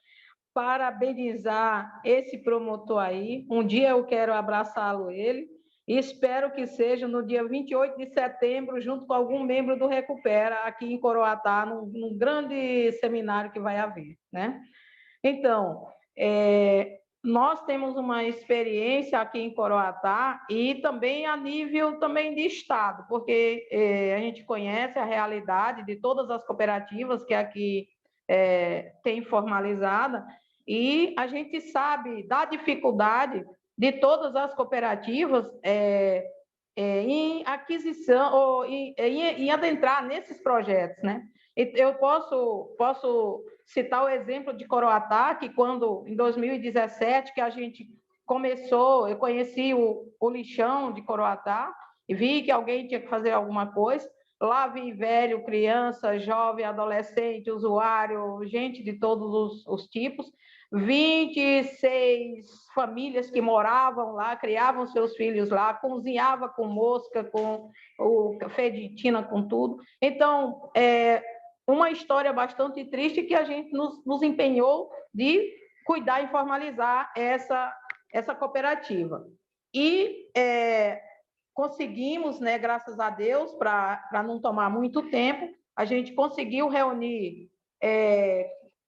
parabenizar esse promotor aí. Um dia eu quero abraçá-lo ele, e espero que seja no dia 28 de setembro, junto com algum membro do Recupera, aqui em Coroatá, num grande seminário que vai haver, né? Então, nós temos uma experiência aqui em Coroatá e também a nível também de Estado, porque a gente conhece a realidade de todas as cooperativas que aqui tem formalizada, e a gente sabe da dificuldade de todas as cooperativas em aquisição ou em adentrar nesses projetos, né? Eu posso citar o exemplo de Coroatá, que quando, em 2017, que a gente começou, eu conheci o lixão de Coroatá, e vi que alguém tinha que fazer alguma coisa. Lá vi velho, criança, jovem, adolescente, usuário, gente de todos os tipos. 26 famílias que moravam lá, criavam seus filhos lá, cozinhava com mosca, com o café de tina, com tudo. Então, uma história bastante triste que a gente nos empenhou de cuidar e formalizar essa cooperativa. E conseguimos, né, graças a Deus, para não tomar muito tempo, a gente conseguiu reunir,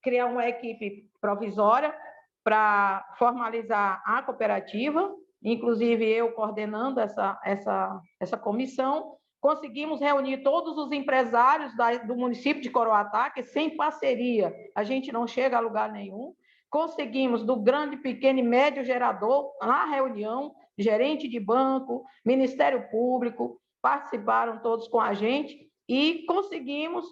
criar uma equipe provisória para formalizar a cooperativa, inclusive eu coordenando essa comissão. Conseguimos reunir todos os empresários do município de Coroatá, que sem parceria a gente não chega a lugar nenhum. Conseguimos, do grande, pequeno e médio gerador, na reunião, gerente de banco, Ministério Público, participaram todos com a gente, e conseguimos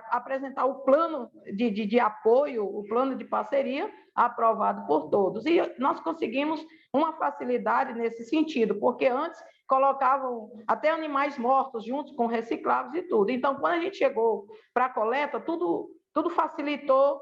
apresentar o plano de apoio, o plano de parceria, aprovado por todos. E nós conseguimos uma facilidade nesse sentido, porque antes colocavam até animais mortos juntos com recicláveis e tudo. Então, quando a gente chegou para a coleta, tudo facilitou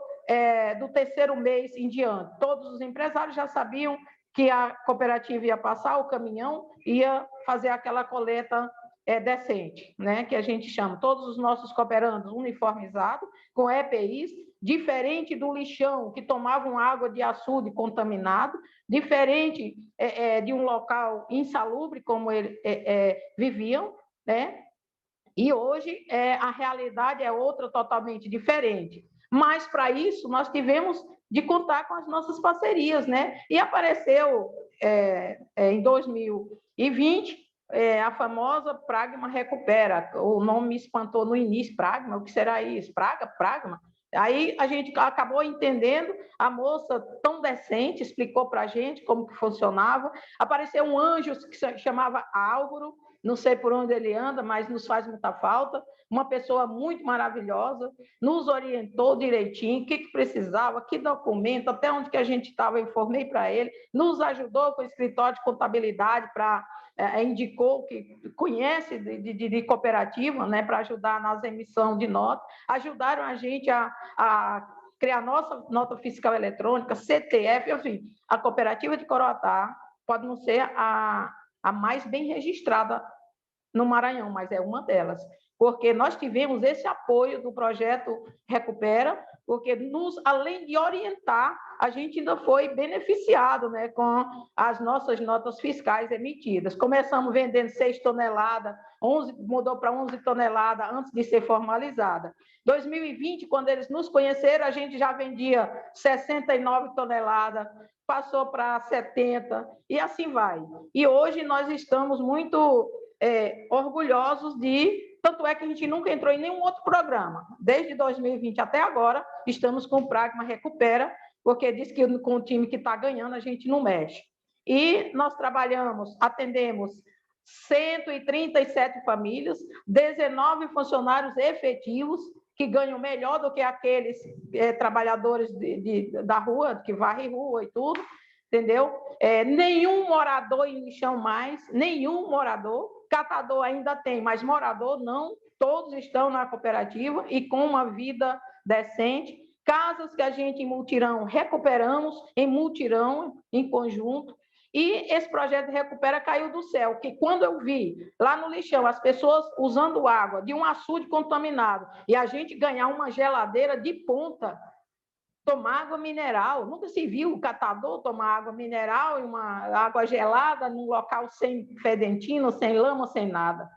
do terceiro mês em diante. Todos os empresários já sabiam que a cooperativa ia passar, o caminhão ia fazer aquela coleta decente, né? Que a gente chama, todos os nossos cooperandos uniformizados, com EPIs, diferente do lixão, que tomavam água de açude contaminado, diferente de um local insalubre, como eles viviam, né? E hoje a realidade é outra, totalmente diferente. Mas, para isso, nós tivemos de contar com as nossas parcerias, né? E apareceu, em 2020, a famosa Pragma Recupera. O nome me espantou no início, Pragma, o que será isso? Pragma? Aí a gente acabou entendendo, a moça tão decente explicou para a gente como que funcionava. Apareceu um anjo que se chamava Álvaro, não sei por onde ele anda, mas nos faz muita falta. Uma pessoa muito maravilhosa, nos orientou direitinho, o que precisava, que documento, até onde que a gente estava, eu informei para ele, nos ajudou com o escritório de contabilidade, indicou que conhece de cooperativa, né, para ajudar nas emissões de notas, ajudaram a gente a criar nossa nota fiscal eletrônica, CTF, enfim, a cooperativa de Coroatá pode não ser a mais bem registrada no Maranhão, mas é uma delas, porque nós tivemos esse apoio do projeto Recupera, porque além de orientar, a gente ainda foi beneficiado, né, com as nossas notas fiscais emitidas. Começamos vendendo 6 toneladas, 11, mudou para 11 toneladas antes de ser formalizada. 2020, quando eles nos conheceram, a gente já vendia 69 toneladas, passou para 70, e assim vai. E hoje nós estamos muito orgulhosos tanto é que a gente nunca entrou em nenhum outro programa. Desde 2020 até agora, estamos com o Pragma Recupera, porque diz que com o time que está ganhando, a gente não mexe. E nós atendemos 137 famílias, 19 funcionários efetivos, que ganham melhor do que aqueles trabalhadores da rua, que varrem rua e tudo, entendeu? Nenhum morador em lixão mais, nenhum morador. Catador ainda tem, mas morador não. Todos estão na cooperativa e com uma vida decente. Casas que a gente em mutirão recuperamos, em mutirão, em conjunto. E esse projeto Recupera caiu do céu, que quando eu vi lá no lixão as pessoas usando água de um açude contaminado e a gente ganhar uma geladeira de ponta, tomar água mineral, nunca se viu o catador tomar água mineral e uma água gelada num local sem fedentina, sem lama, sem nada.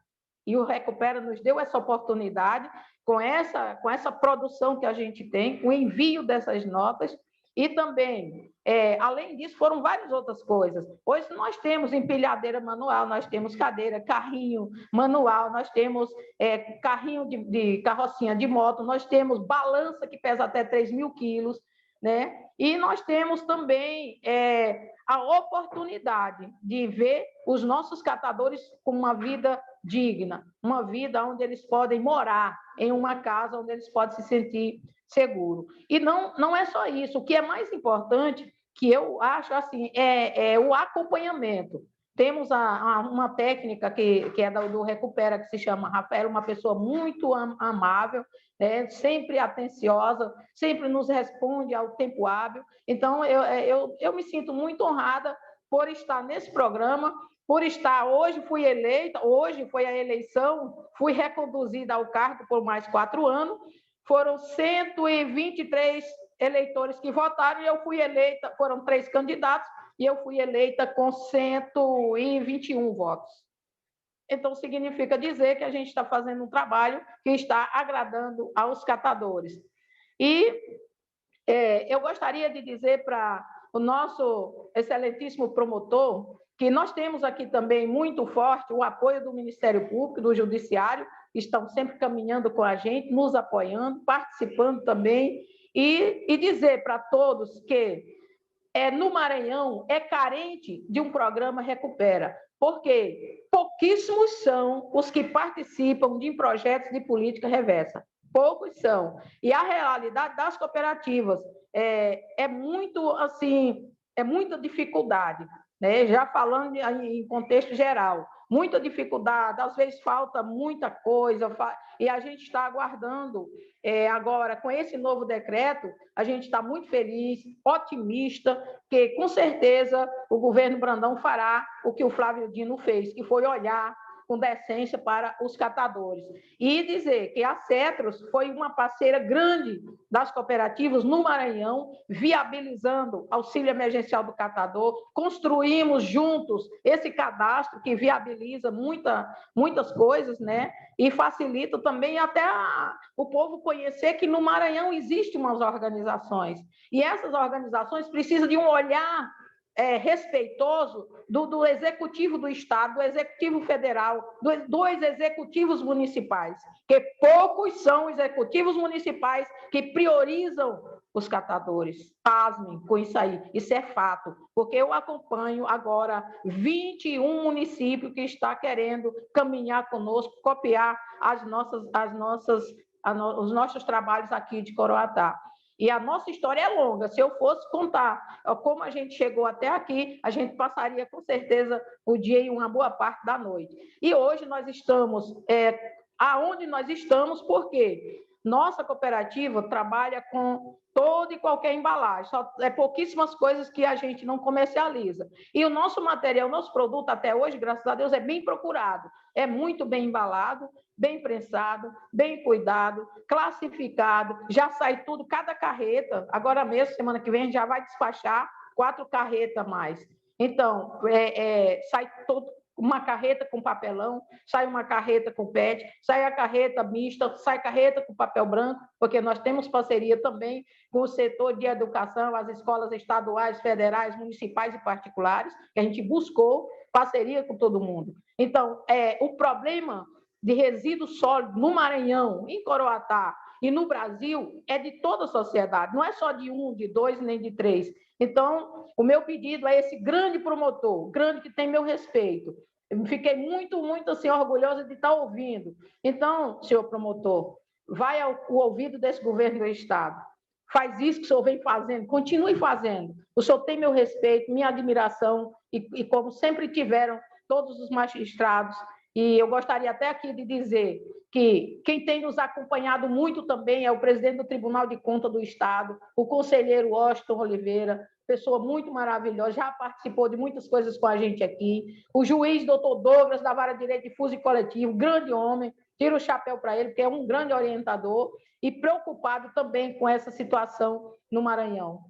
E o Recupera nos deu essa oportunidade, com essa produção que a gente tem, o envio dessas notas, e também, além disso, foram várias outras coisas. Hoje nós temos empilhadeira manual, nós temos cadeira, carrinho manual, nós temos carrinho de carrocinha de moto, nós temos balança que pesa até 3.000 quilos, né? E nós temos também a oportunidade de ver os nossos catadores com uma vida digna, uma vida onde eles podem morar, em uma casa onde eles podem se sentir seguro. E não é só isso, o que é mais importante, que eu acho assim, é o acompanhamento. Temos uma técnica que é do Recupera, que se chama Rafael, uma pessoa muito amável, né? Sempre atenciosa, sempre nos responde ao tempo hábil. Então, eu me sinto muito honrada por estar nesse programa, por estar, hoje fui eleita, hoje foi a eleição, fui reconduzida ao cargo por mais 4 anos, foram 123 eleitores que votaram e eu fui eleita, foram 3 candidatos, e eu fui eleita com 121 votos. Então, significa dizer que a gente está fazendo um trabalho que está agradando aos catadores. E eu gostaria de dizer para o nosso excelentíssimo promotor que nós temos aqui também muito forte o apoio do Ministério Público, do Judiciário, que estão sempre caminhando com a gente, nos apoiando, participando também, e dizer para todos que no Maranhão é carente de um programa Recupera, porque pouquíssimos são os que participam de projetos de política reversa. Poucos são. E a realidade das cooperativas é muito assim, é muita dificuldade, né? Já falando em contexto geral, muita dificuldade, às vezes falta muita coisa, e a gente está aguardando agora, com esse novo decreto, a gente está muito feliz, otimista, que com certeza o governo Brandão fará o que o Flávio Dino fez, que foi olhar com decência para os catadores. E dizer que a Cetros foi uma parceira grande das cooperativas no Maranhão, viabilizando auxílio emergencial do catador, construímos juntos esse cadastro que viabiliza muitas coisas, né? E facilita também até o povo conhecer que no Maranhão existem umas organizações, e essas organizações precisam de um olhar respeitoso do Executivo do Estado, do Executivo Federal, dos Executivos Municipais, que poucos são executivos municipais que priorizam os catadores. Pasmem com isso aí, isso é fato, porque eu acompanho agora 21 municípios que estão querendo caminhar conosco, copiar os nossos trabalhos aqui de Coroatá. E a nossa história é longa. Se eu fosse contar como a gente chegou até aqui, a gente passaria com certeza o dia e uma boa parte da noite. E hoje nós estamos aonde nós estamos, porque nossa cooperativa trabalha com toda e qualquer embalagem, pouquíssimas coisas que a gente não comercializa. E o nosso material, nosso produto até hoje, graças a Deus, é bem procurado, é muito bem embalado, bem prensado, bem cuidado, classificado, já sai tudo, cada carreta, agora mesmo, semana que vem, a gente já vai despachar 4 carretas a mais. Então, sai todo, uma carreta com papelão, sai uma carreta com PET, sai a carreta mista, sai carreta com papel branco, porque nós temos parceria também com o setor de educação, as escolas estaduais, federais, municipais e particulares, que a gente buscou parceria com todo mundo. Então, o problema de resíduo sólido no Maranhão, em Coroatá e no Brasil é de toda a sociedade, não é só de 1, de 2, nem de 3. Então, o meu pedido é esse grande promotor, grande que tem meu respeito. Eu fiquei muito, muito assim, orgulhosa de estar ouvindo. Então, senhor promotor, vai ao ouvido desse governo do Estado. Faz isso que o senhor vem fazendo, continue fazendo. O senhor tem meu respeito, minha admiração, e como sempre tiveram todos os magistrados. E eu gostaria até aqui de dizer que quem tem nos acompanhado muito também é o presidente do Tribunal de Contas do Estado, o conselheiro Washington Oliveira, pessoa muito maravilhosa, já participou de muitas coisas com a gente aqui, o juiz doutor Douglas, da Vara de Direito Difuso e Coletivo, grande homem, tiro o chapéu para ele, porque é um grande orientador, e preocupado também com essa situação no Maranhão.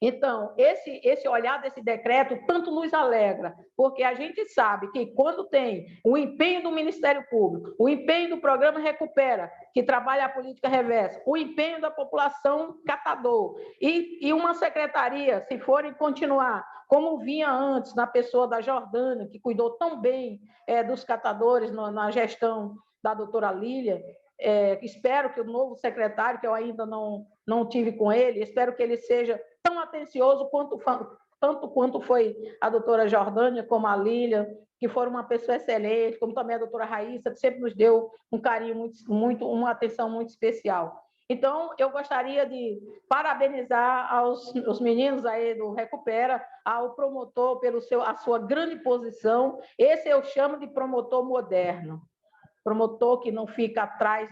Então, esse olhar desse decreto tanto nos alegra, porque a gente sabe que quando tem o empenho do Ministério Público, o empenho do Programa Recupera, que trabalha a política reversa, o empenho da população catador, e uma secretaria, se forem continuar como vinha antes, na pessoa da Jordânia, que cuidou tão bem dos catadores na gestão da doutora Lília, espero que o novo secretário, que eu ainda não tive com ele, espero que ele seja tão atencioso tanto quanto foi a doutora Jordânia, como a Lília, que foram uma pessoa excelente, como também a doutora Raíssa, que sempre nos deu um carinho uma atenção muito especial. Então, eu gostaria de parabenizar os meninos aí do Recupera, ao promotor a sua grande posição. Esse eu chamo de promotor moderno. Promotor que não fica atrás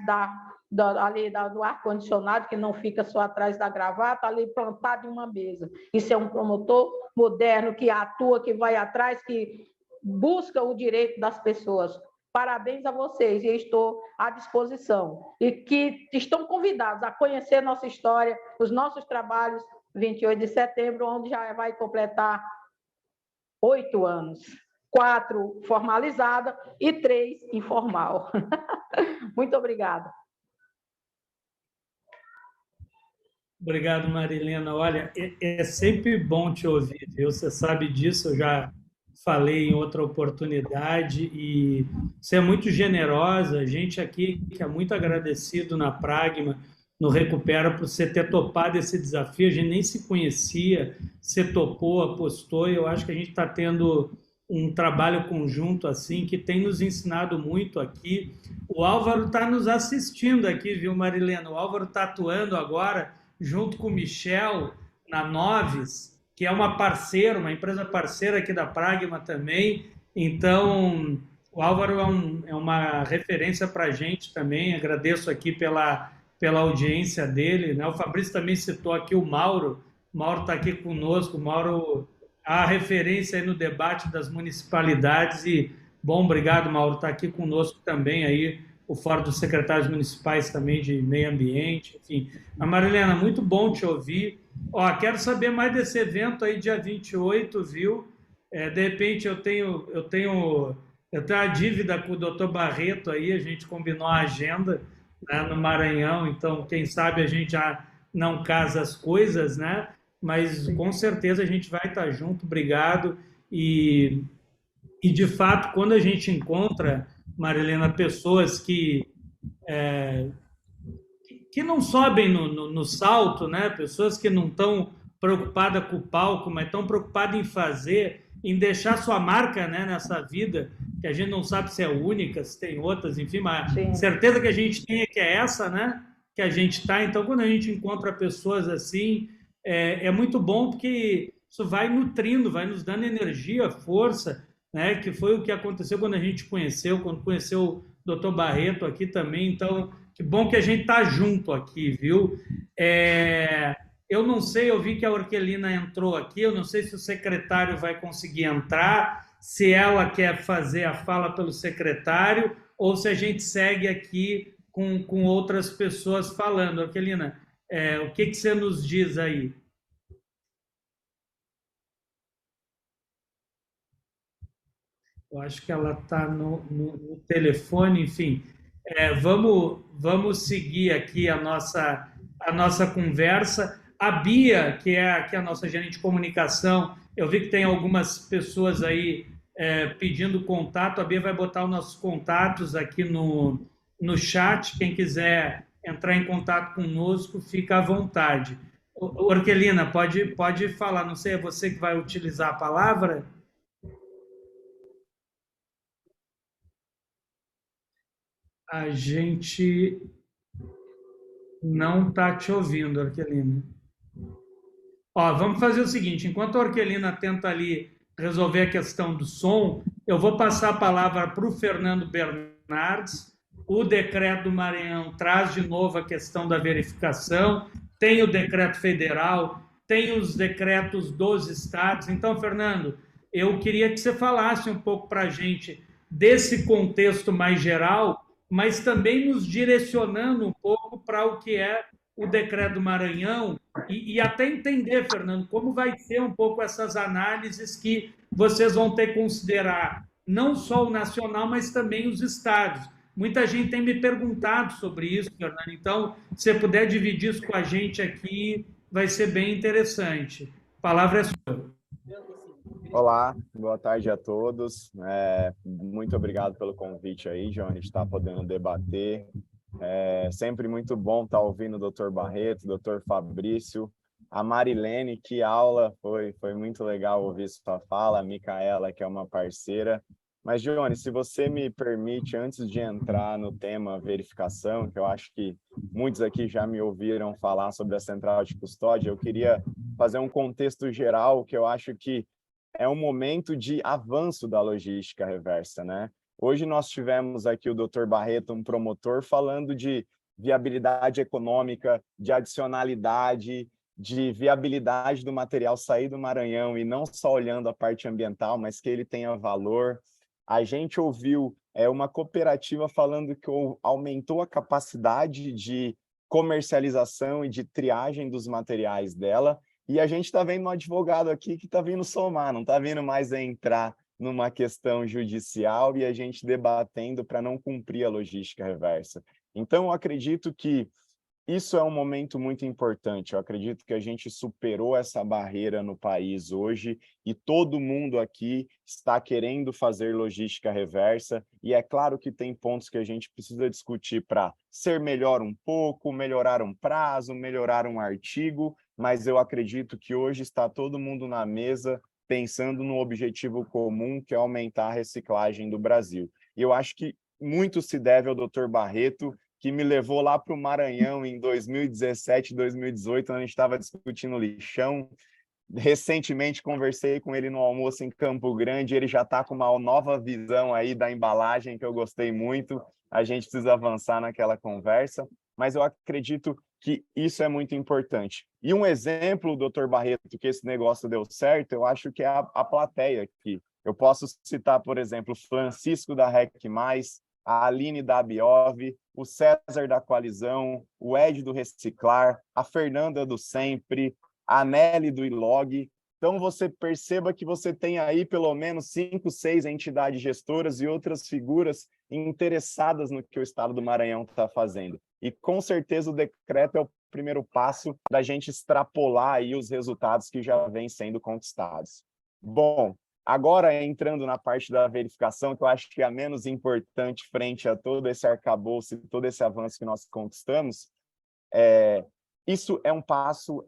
do ar-condicionado, que não fica só atrás da gravata, ali plantado em uma mesa. Isso é um promotor moderno, que atua, que vai atrás, que busca o direito das pessoas. Parabéns a vocês, e estou à disposição. E que estão convidados a conhecer nossa história, os nossos trabalhos, 28 de setembro, onde já vai completar 8 anos. 4 formalizada e 3 informal. Muito obrigada. Obrigado, Marilena. Olha, é sempre bom te ouvir, viu? Você sabe disso, eu já falei em outra oportunidade, e você é muito generosa. A gente aqui que é muito agradecido na Pragma, no Recupera, por você ter topado esse desafio. A gente nem se conhecia, você topou, apostou, e eu acho que a gente está tendo um trabalho conjunto assim, que tem nos ensinado muito aqui. O Álvaro está nos assistindo aqui, viu, Marilena? O Álvaro está atuando agora, junto com o Michel, na Noves, que é uma parceira, uma empresa parceira aqui da Pragma também. Então, o Álvaro é uma referência para a gente também. Agradeço aqui pela audiência dele, né? O Fabrício também citou aqui o Mauro. O Mauro está aqui conosco. O Mauro, a referência aí no debate das municipalidades, e Bom, obrigado, Mauro. Está aqui conosco também aí o Fórum dos Secretários Municipais também de Meio Ambiente, enfim. A Marilena, muito bom te ouvir. Ó, quero saber mais desse evento aí, dia 28, viu? De repente eu tenho a dívida com o doutor Barreto aí, a gente combinou a agenda, né, no Maranhão, então quem sabe a gente já não casa as coisas, né? Mas com certeza a gente vai estar junto, obrigado. E de fato, quando a gente encontra, Marilena, pessoas que não sobem no salto, né? Pessoas que não estão preocupadas com o palco, mas estão preocupadas em fazer, em deixar sua marca, né, nessa vida, que a gente não sabe se é única, se tem outras, enfim, mas Sim. certeza que a gente tem é que é essa, né? Que a gente está. Então, quando a gente encontra pessoas assim, é muito bom, porque isso vai nutrindo, vai nos dando energia, força, né? Que foi o que aconteceu quando a gente quando conheceu o Dr. Barreto aqui também. Então, que bom que a gente está junto aqui, viu? Eu não sei, eu vi que a Orquelina entrou aqui, eu não sei se o secretário vai conseguir entrar, se ela quer fazer a fala pelo secretário, ou se a gente segue aqui com outras pessoas falando. Orquelina, o que você nos diz aí? Eu acho que ela está no telefone, enfim. Vamos seguir aqui a nossa conversa. A Bia, que é aqui a nossa gerente de comunicação, eu vi que tem algumas pessoas aí pedindo contato. A Bia vai botar os nossos contatos aqui no chat. Quem quiser entrar em contato conosco, fica à vontade. Orquelina, pode falar. Não sei, é você que vai utilizar a palavra? A gente não está te ouvindo, Orquelina. Ó, vamos fazer o seguinte, enquanto a Orquelina tenta ali resolver a questão do som, eu vou passar a palavra para o Fernando Bernardes. O decreto do Maranhão traz de novo a questão da verificação, tem o decreto federal, tem os decretos dos estados. Então, Fernando, eu queria que você falasse um pouco para a gente desse contexto mais geral, mas também nos direcionando um pouco para o que é o decreto do Maranhão e até entender, Fernando, como vai ser um pouco essas análises que vocês vão ter que considerar não só o nacional, mas também os estados. Muita gente tem me perguntado sobre isso, Fernando, então, se você puder dividir isso com a gente aqui, vai ser bem interessante. A palavra é sua. Olá, boa tarde a todos. Muito obrigado pelo convite aí, Johnny, de estar podendo debater. É sempre muito bom estar ouvindo o Dr. Barreto, o Dr. Fabrício, a Marilene, que aula, foi muito legal ouvir sua fala, a Micaela, que é uma parceira. Mas, Johnny, se você me permite, antes de entrar no tema verificação, que eu acho que muitos aqui já me ouviram falar sobre a central de custódia, eu queria fazer um contexto geral, que eu acho que é um momento de avanço da logística reversa, né? Hoje nós tivemos aqui o Dr. Barreto, um promotor, falando de viabilidade econômica, de adicionalidade, de viabilidade do material sair do Maranhão e não só olhando a parte ambiental, mas que ele tenha valor. A gente ouviu uma cooperativa falando que aumentou a capacidade de comercialização e de triagem dos materiais dela, e a gente está vendo um advogado aqui que está vindo somar, não está vindo mais entrar numa questão judicial e a gente debatendo para não cumprir a logística reversa. Então, eu acredito que isso é um momento muito importante. Eu acredito que a gente superou essa barreira no país hoje e todo mundo aqui está querendo fazer logística reversa. E é claro que tem pontos que a gente precisa discutir para ser melhor um pouco, melhorar um prazo, melhorar um artigo, mas eu acredito que hoje está todo mundo na mesa pensando no objetivo comum, que é aumentar a reciclagem do Brasil. E eu acho que muito se deve ao Dr. Barreto, que me levou lá para o Maranhão em 2017, 2018, onde a gente estava discutindo lixão. Recentemente conversei com ele no almoço em Campo Grande, ele já está com uma nova visão aí da embalagem, que eu gostei muito. A gente precisa avançar naquela conversa, mas eu acredito que isso é muito importante. E um exemplo, doutor Barreto, que esse negócio deu certo, eu acho que é a plateia aqui. Eu posso citar, por exemplo, o Francisco da REC+, a Aline da Abiov, o César da Coalizão, o Ed do Reciclar, a Fernanda do Sempre, a Nelly do ILOG. Então, você perceba que você tem aí pelo menos 5, 6 entidades gestoras e outras figuras interessadas no que o Estado do Maranhão está fazendo. E, com certeza, o decreto é o primeiro passo da gente extrapolar aí os resultados que já vêm sendo conquistados. Bom, agora entrando na parte da verificação, que eu acho que é a menos importante frente a todo esse arcabouço e todo esse avanço que nós conquistamos, isso é um passo,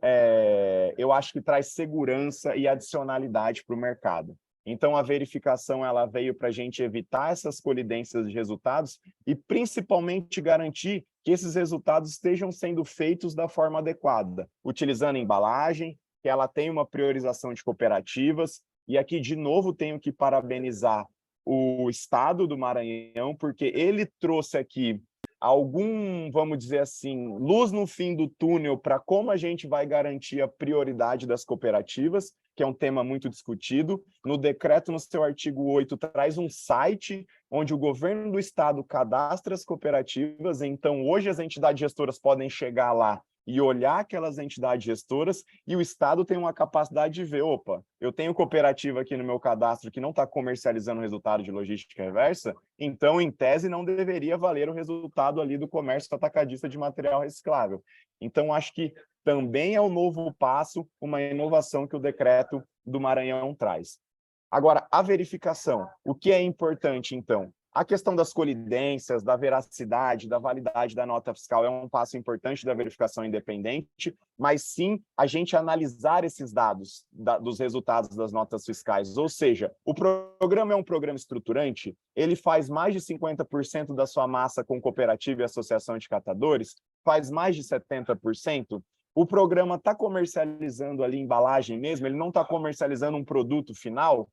eu acho que traz segurança e adicionalidade para o mercado. Então, a verificação ela veio para a gente evitar essas colidências de resultados e, principalmente, garantir que esses resultados estejam sendo feitos da forma adequada, utilizando embalagem, que ela tem uma priorização de cooperativas. E aqui, de novo, tenho que parabenizar o Estado do Maranhão, porque ele trouxe aqui algum, vamos dizer assim, luz no fim do túnel para como a gente vai garantir a prioridade das cooperativas, que é um tema muito discutido. No decreto, no seu artigo 8, traz um site onde o governo do estado cadastra as cooperativas, então hoje as entidades gestoras podem chegar lá e olhar aquelas entidades gestoras, e o Estado tem uma capacidade de ver, opa, eu tenho cooperativa aqui no meu cadastro que não está comercializando o resultado de logística reversa, então, em tese, não deveria valer o resultado ali do comércio atacadista de material reciclável. Então, acho que também é um novo passo, uma inovação que o decreto do Maranhão traz. Agora, a verificação. O que é importante, então? A questão das colidências, da veracidade, da validade da nota fiscal é um passo importante da verificação independente, mas sim a gente analisar esses dados dos resultados das notas fiscais. Ou seja, o programa é um programa estruturante, ele faz mais de 50% da sua massa com cooperativa e associação de catadores, faz mais de 70%. O programa está comercializando ali embalagem mesmo, ele não está comercializando um produto final.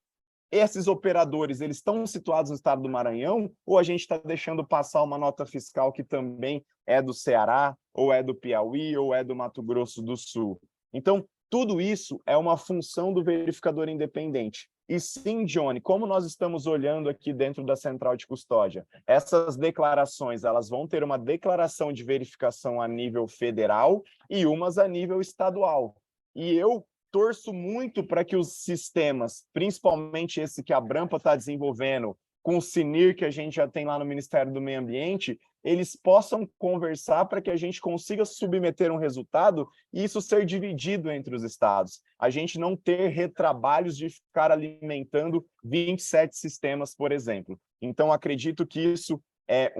Esses operadores, eles estão situados no estado do Maranhão, ou a gente está deixando passar uma nota fiscal que também é do Ceará, ou é do Piauí, ou é do Mato Grosso do Sul? Então, tudo isso é uma função do verificador independente. E sim, Johnny, como nós estamos olhando aqui dentro da central de custódia, essas declarações, elas vão ter uma declaração de verificação a nível federal e umas a nível estadual. E eu torço muito para que os sistemas, principalmente esse que a Brampa está desenvolvendo, com o CNIR que a gente já tem lá no Ministério do Meio Ambiente, eles possam conversar para que a gente consiga submeter um resultado e isso ser dividido entre os estados. A gente não ter retrabalhos de ficar alimentando 27 sistemas, por exemplo. Então, acredito que isso é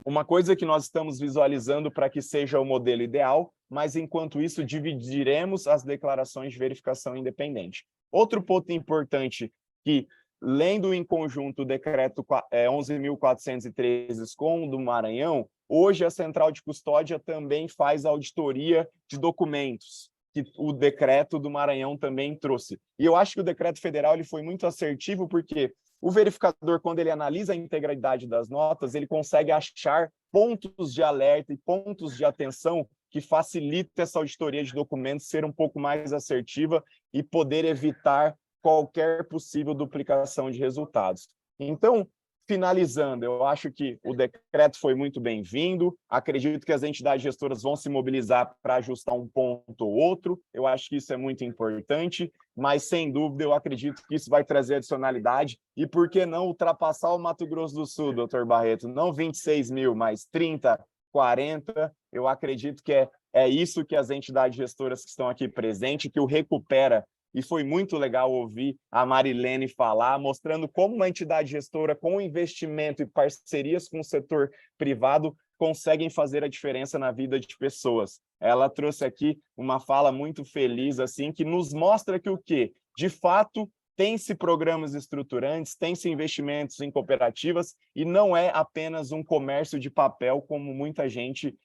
uma coisa que nós estamos visualizando para que seja o modelo ideal, mas, enquanto isso, dividiremos as declarações de verificação independente. Outro ponto importante que, lendo em conjunto o decreto 11.413 com o do Maranhão, hoje a Central de Custódia também faz auditoria de documentos, que o decreto do Maranhão também trouxe. E eu acho que o decreto federal ele foi muito assertivo, porque o verificador, quando ele analisa a integridade das notas, ele consegue achar pontos de alerta e pontos de atenção que facilita essa auditoria de documentos ser um pouco mais assertiva e poder evitar qualquer possível duplicação de resultados. Então, finalizando, eu acho que o decreto foi muito bem-vindo, acredito que as entidades gestoras vão se mobilizar para ajustar um ponto ou outro, eu acho que isso é muito importante, mas, sem dúvida, eu acredito que isso vai trazer adicionalidade e, por que não, ultrapassar o Mato Grosso do Sul, doutor Barreto? Não 26 mil, mas 30, 40, eu acredito que é isso que as entidades gestoras que estão aqui presentes, que o Recupera, e foi muito legal ouvir a Marilene falar, mostrando como uma entidade gestora com investimento e parcerias com o setor privado conseguem fazer a diferença na vida de pessoas. Ela trouxe aqui uma fala muito feliz, assim, que nos mostra que o quê? De fato, tem-se programas estruturantes, tem-se investimentos em cooperativas e não é apenas um comércio de papel, como muita gente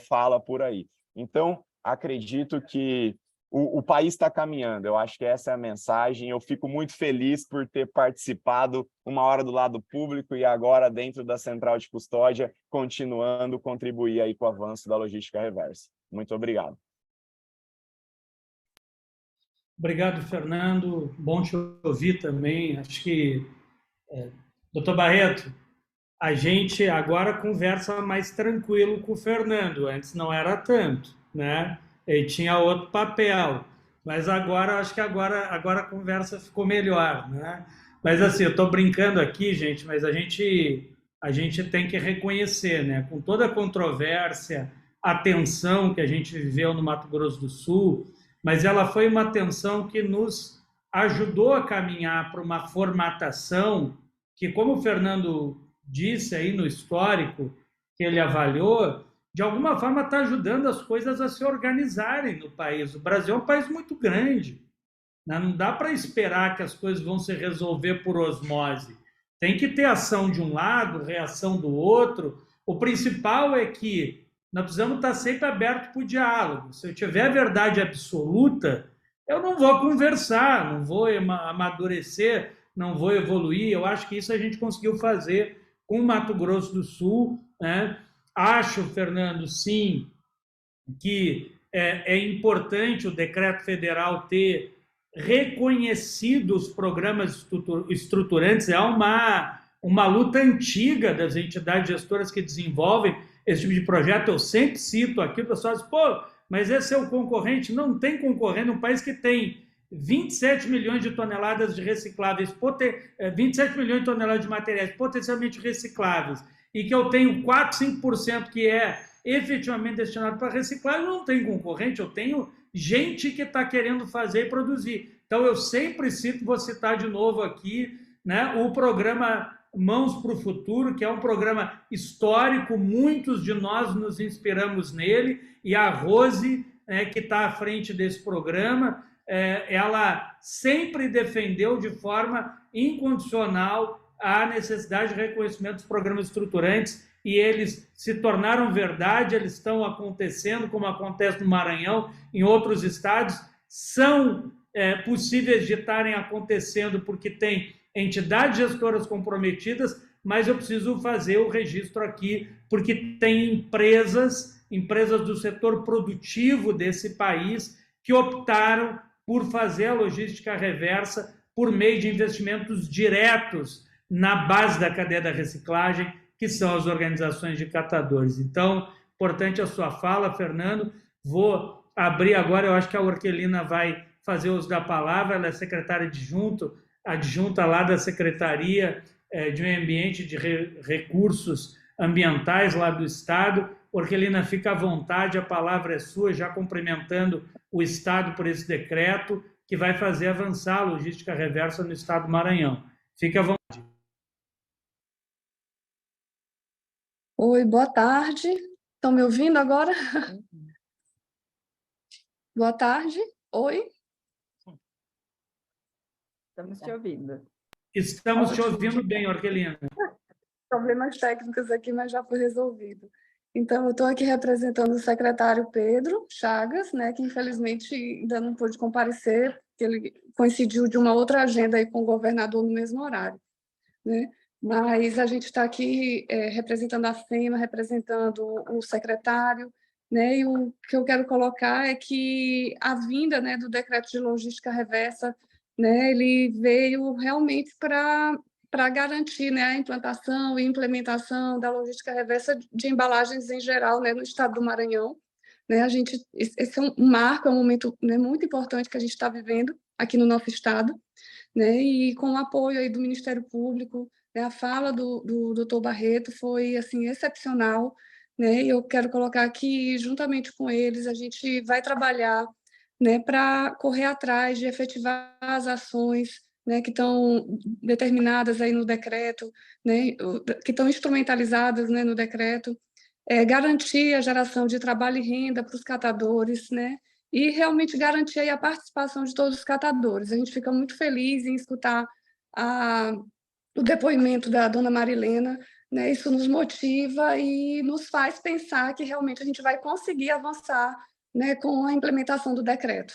fala por aí. Então, acredito que o país está caminhando, eu acho que essa é a mensagem. Eu fico muito feliz por ter participado uma hora do lado público e agora dentro da Central de Custódia, continuando a contribuir aí com o avanço da logística reversa. Muito obrigado. Obrigado, Fernando. Bom te ouvir também. Acho que, doutor Barreto, a gente agora conversa mais tranquilo com o Fernando. Antes não era tanto, né? Ele tinha outro papel. Mas agora, acho que agora a conversa ficou melhor, né? Mas assim, eu estou brincando aqui, gente, mas a gente tem que reconhecer, né? Com toda a controvérsia, a tensão que a gente viveu no Mato Grosso do Sul, mas ela foi uma tensão que nos ajudou a caminhar para uma formatação que, como o Fernando disse aí no histórico que ele avaliou, de alguma forma está ajudando as coisas a se organizarem no país. O Brasil é um país muito grande, né? Não dá para esperar que as coisas vão se resolver por osmose. Tem que ter ação de um lado, reação do outro. O principal é que nós precisamos estar sempre abertos para o diálogo. Se eu tiver a verdade absoluta, eu não vou conversar, não vou amadurecer, não vou evoluir. Eu acho que isso a gente conseguiu fazer com o Mato Grosso do Sul, né? Acho, Fernando, sim, que é importante o decreto federal ter reconhecido os programas estruturantes. É uma luta antiga das entidades gestoras que desenvolvem esse tipo de projeto. Eu sempre cito aqui, o pessoal diz, pô, mas esse é o concorrente. Não tem concorrente, um país que tem 27 milhões de toneladas de recicláveis, 27 milhões de toneladas de materiais potencialmente recicláveis, e que eu tenho 4, 5% que é efetivamente destinado para reciclar, eu não tenho concorrente, eu tenho gente que está querendo fazer e produzir. Então, eu sempre cito, vou citar de novo aqui, né, o programa Mãos para o Futuro, que é um programa histórico, muitos de nós nos inspiramos nele, e a Rose, que está à frente desse programa, ela sempre defendeu de forma incondicional a necessidade de reconhecimento dos programas estruturantes, e eles se tornaram verdade, eles estão acontecendo, como acontece no Maranhão, em outros estados, são possíveis de estarem acontecendo porque tem entidades gestoras comprometidas, mas eu preciso fazer o registro aqui, porque tem empresas do setor produtivo desse país que optaram por fazer a logística reversa por meio de investimentos diretos na base da cadeia da reciclagem, que são as organizações de catadores. Então, importante a sua fala, Fernando. Vou abrir agora, eu acho que a Orquelina vai fazer uso da palavra, ela é secretária adjunta lá da Secretaria de Meio Ambiente e de Recursos Ambientais lá do Estado. Orquelina, fica à vontade, a palavra é sua, já cumprimentando o Estado por esse decreto, que vai fazer avançar a logística reversa no Estado do Maranhão. Fique à vontade. Oi, boa tarde. Estão me ouvindo agora? Boa tarde. Oi. Estamos te ouvindo. Estamos te ouvindo bem, Orquelina. Problemas técnicos aqui, mas já foi resolvido. Então, eu estou aqui representando o secretário Pedro Chagas, né, que infelizmente ainda não pôde comparecer, porque ele coincidiu de uma outra agenda aí com o governador no mesmo horário, né? Mas a gente está aqui representando a FEMA, representando o secretário, né? E o que eu quero colocar é que a vinda, né, do decreto de logística reversa, né, ele veio realmente para garantir, né, a implantação e implementação da logística reversa de embalagens em geral, né, no estado do Maranhão. Né? Esse é um marco, é um momento, né, muito importante que a gente está vivendo aqui no nosso estado, né? E com o apoio aí do Ministério Público, né, a fala do Dr. Barreto foi assim excepcional, né? E eu quero colocar aqui, juntamente com eles, a gente vai trabalhar, né, para correr atrás de efetivar as ações, né, que estão determinadas aí no decreto, né, que estão instrumentalizadas, né, no decreto, garantir a geração de trabalho e renda para os catadores, né, e realmente garantir aí a participação de todos os catadores. A gente fica muito feliz em escutar o depoimento da dona Marilena, né, isso nos motiva e nos faz pensar que realmente a gente vai conseguir avançar, né, com a implementação do decreto.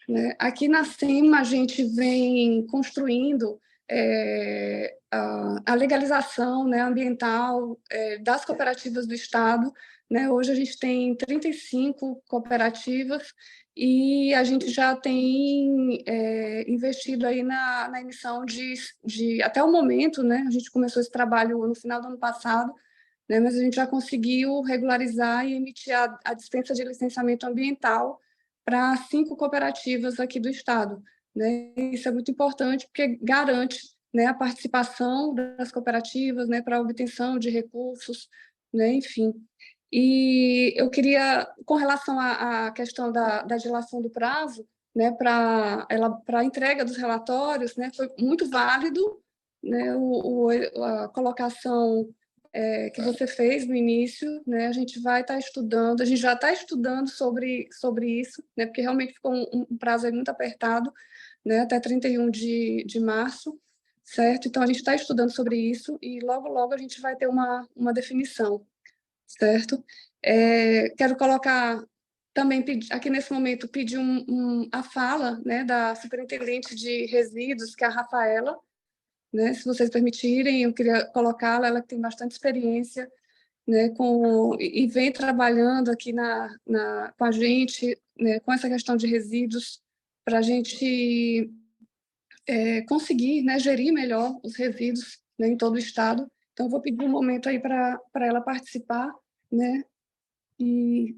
Né? Aqui na SEMA, a gente vem construindo, a legalização, né, ambiental das cooperativas do Estado, né? Hoje a gente tem 35 cooperativas e a gente já tem investido aí na emissão até o momento, né? A gente começou esse trabalho no final do ano passado, né? Mas a gente já conseguiu regularizar e emitir a dispensa de licenciamento ambiental para 5 cooperativas aqui do Estado, né? Isso é muito importante porque garante, né, a participação das cooperativas, né, para a obtenção de recursos, né, enfim. E eu queria, com relação à questão da dilação do prazo, né, para a entrega dos relatórios, né, foi muito válido, né, a colocação que você fez no início, né, a gente vai estar estudando, a gente já está estudando sobre isso, né, porque realmente ficou um prazo aí muito apertado, né, até 31 de março, certo? Então, a gente está estudando sobre isso e logo, logo a gente vai ter uma definição, certo? Quero colocar também, aqui nesse momento, pedir a fala, né, da superintendente de resíduos, que é a Rafaela, né? Se vocês permitirem, eu queria colocá-la, ela tem bastante experiência, né, e vem trabalhando aqui com a gente, né, com essa questão de resíduos, para a gente conseguir, né, gerir melhor os resíduos, né, em todo o Estado. Então, vou pedir um momento aí para ela participar, né, e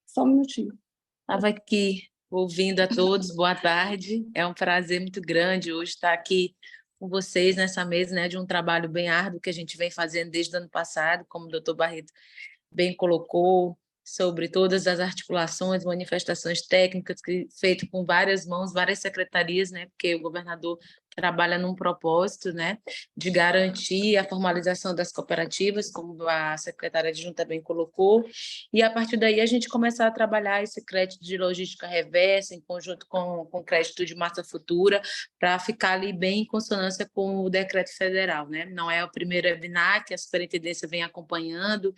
só um minutinho. Estava aqui ouvindo a todos, boa tarde. É um prazer muito grande hoje estar aqui com vocês nessa mesa, né, de um trabalho bem árduo que a gente vem fazendo desde o ano passado, como o doutor Barreto bem colocou, sobre todas as articulações, manifestações técnicas, feito com várias mãos, várias secretarias, né, porque o governador trabalha num propósito, né, de garantir a formalização das cooperativas, como a secretária adjunta bem colocou, e a partir daí a gente começar a trabalhar esse crédito de logística reversa em conjunto com o crédito de massa futura, para ficar ali bem em consonância com o decreto federal, né? Não é o primeiro webinar que a superintendência vem acompanhando,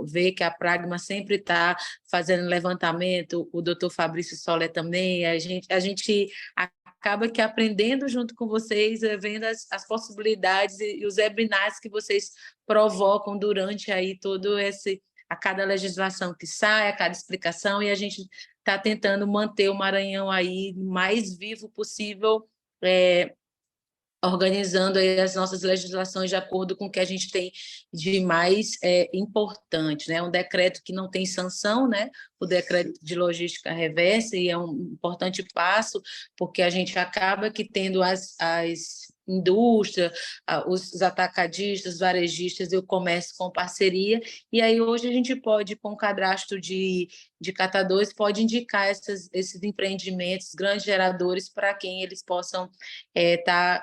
ver que a Pragma sempre está fazendo levantamento, o doutor Fabrício Soler também, a gente acaba que aprendendo junto com vocês, vendo as possibilidades e os webinars que vocês provocam durante aí a cada legislação que sai, a cada explicação, e a gente está tentando manter o Maranhão aí mais vivo possível, organizando aí as nossas legislações de acordo com o que a gente tem de mais importante, né? Um decreto que não tem sanção, né? O decreto de logística reversa, e é um importante passo, porque a gente acaba que tendo as indústrias, os atacadistas, os varejistas e o comércio com parceria, e aí hoje a gente pode, com o cadastro de catadores, pode indicar esses empreendimentos, grandes geradores, para quem eles possam estar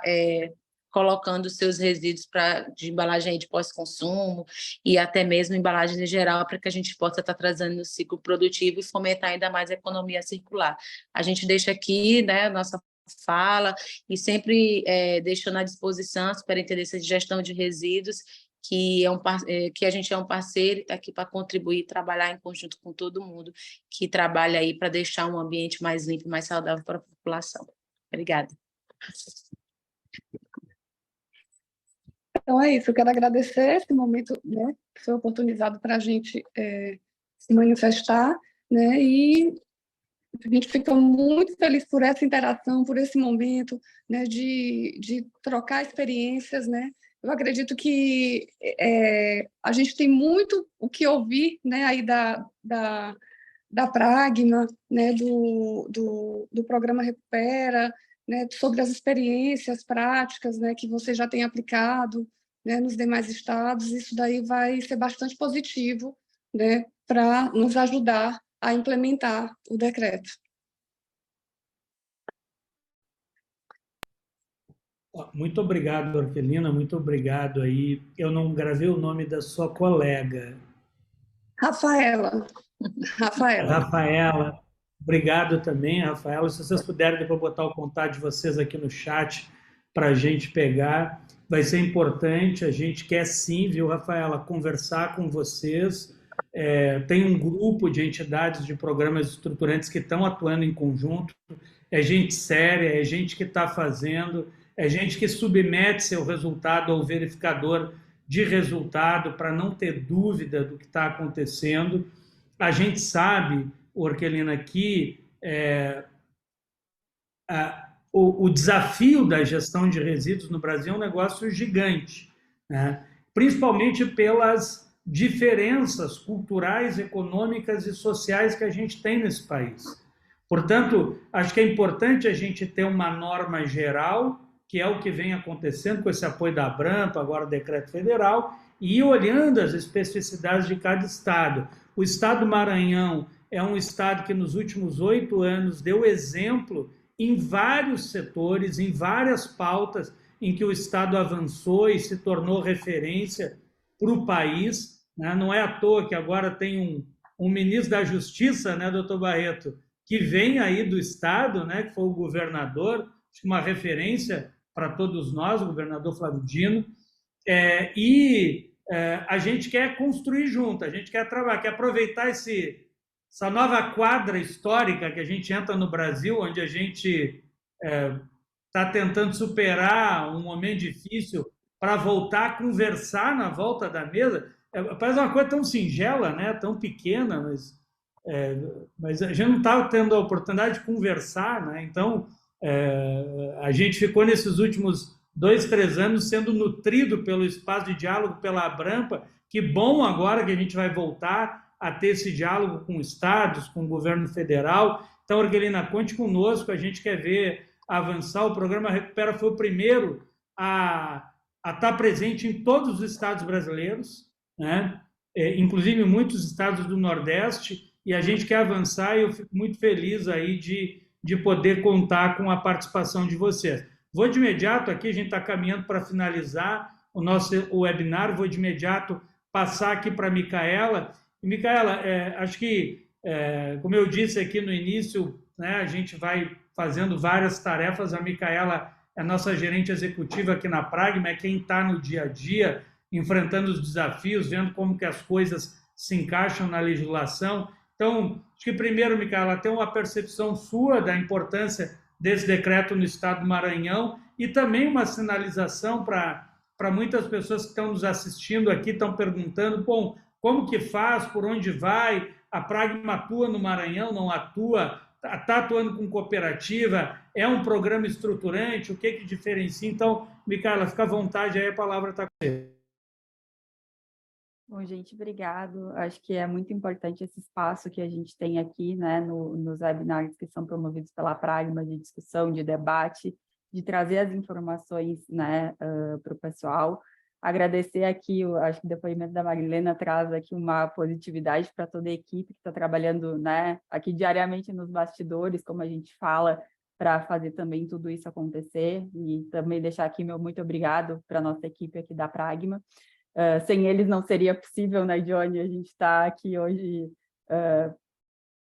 colocando seus resíduos de embalagem de pós-consumo e até mesmo embalagem em geral, para que a gente possa estar trazendo no ciclo produtivo e fomentar ainda mais a economia circular. A gente deixa aqui, né, a nossa fala e sempre deixando à disposição a Superintendência de Gestão de Resíduos, que a gente é um parceiro e está aqui para contribuir e trabalhar em conjunto com todo mundo que trabalha aí para deixar um ambiente mais limpo e mais saudável para a população. Obrigada. Então, é isso. Eu quero agradecer esse momento, né, que foi oportunizado para a gente se manifestar, né, e a gente fica muito feliz por essa interação, por esse momento, né, de trocar experiências, né. Eu acredito que a gente tem muito o que ouvir, né, aí da Pragma, né, do programa Recupera, né, sobre as experiências práticas, né, que você já tem aplicado, né, nos demais estados. Isso daí vai ser bastante positivo, né, para nos ajudar a implementar o decreto. Muito obrigado, Orquelina, muito obrigado aí. Eu não gravei o nome da sua colega. Rafaela. Rafaela, obrigado também, Rafaela. Se vocês puderem depois botar o contato de vocês aqui no chat para a gente pegar, vai ser importante. A gente quer sim, viu, Rafaela, conversar com vocês. Tem um grupo de entidades de programas estruturantes que estão atuando em conjunto. É gente séria, é gente que está fazendo. é gente que submete seu resultado ao verificador de resultado para não ter dúvida do que está acontecendo. A gente sabe, Orquelina, que o desafio da gestão de resíduos no Brasil é um negócio gigante, né? Principalmente pelas diferenças culturais, econômicas e sociais que a gente tem nesse país. Portanto, acho que é importante a gente ter uma norma geral, que é o que vem acontecendo com esse apoio da Abrampa, agora o decreto federal, e ir olhando as especificidades de cada estado. O estado do Maranhão é um estado que nos últimos 8 anos deu exemplo em vários setores, em várias pautas, em que o estado avançou e se tornou referência para o país, né? Não é à toa que agora tem um ministro da Justiça, né, doutor Barreto, que vem aí do estado, né, que foi o governador, uma referência para todos nós, o governador Flávio Dino, a gente quer construir junto, a gente quer trabalhar, quer aproveitar essa nova quadra histórica que a gente entra no Brasil, onde a gente está tentando superar um momento difícil para voltar a conversar na volta da mesa. Parece uma coisa tão singela, né? Tão pequena, mas a gente não estava tendo a oportunidade de conversar, né? Então, a gente ficou nesses últimos 2, 3 anos sendo nutrido pelo espaço de diálogo pela Abrampa. Que bom agora que a gente vai voltar a ter esse diálogo com estados, com o governo federal. Então, Orquelina, conte conosco, a gente quer ver avançar. O programa Recupera foi o primeiro a estar presente em todos os estados brasileiros, né? Inclusive em muitos estados do Nordeste, e a gente quer avançar, e eu fico muito feliz aí de poder contar com a participação de vocês. Vou de imediato aqui, a gente está caminhando para finalizar o nosso webinar, vou de imediato passar aqui para a Micaela. Micaela, acho que, como eu disse aqui no início, né, a gente vai fazendo várias tarefas. A Micaela é a nossa gerente executiva aqui na Pragma, é quem está no dia a dia, enfrentando os desafios, vendo como que as coisas se encaixam na legislação. Então, acho que primeiro, Micaela, tem uma percepção sua da importância desse decreto no estado do Maranhão e também uma sinalização para muitas pessoas que estão nos assistindo aqui, estão perguntando, bom, como que faz, por onde vai, a Pragma atua no Maranhão, não atua, está atuando com cooperativa, é um programa estruturante, o que diferencia? Então, Micaela, fica à vontade, aí a palavra está com você. Bom, gente, obrigado. Acho que é muito importante esse espaço que a gente tem aqui, né, nos webinars que são promovidos pela Pragma, de discussão, de debate, de trazer as informações, né, para o pessoal. Agradecer aqui, acho que o depoimento da Marilena traz aqui uma positividade para toda a equipe que está trabalhando, né, aqui diariamente nos bastidores, como a gente fala, para fazer também tudo isso acontecer, e também deixar aqui meu muito obrigado para a nossa equipe aqui da Pragma. Sem eles não seria possível, né, Johnny? A gente está aqui hoje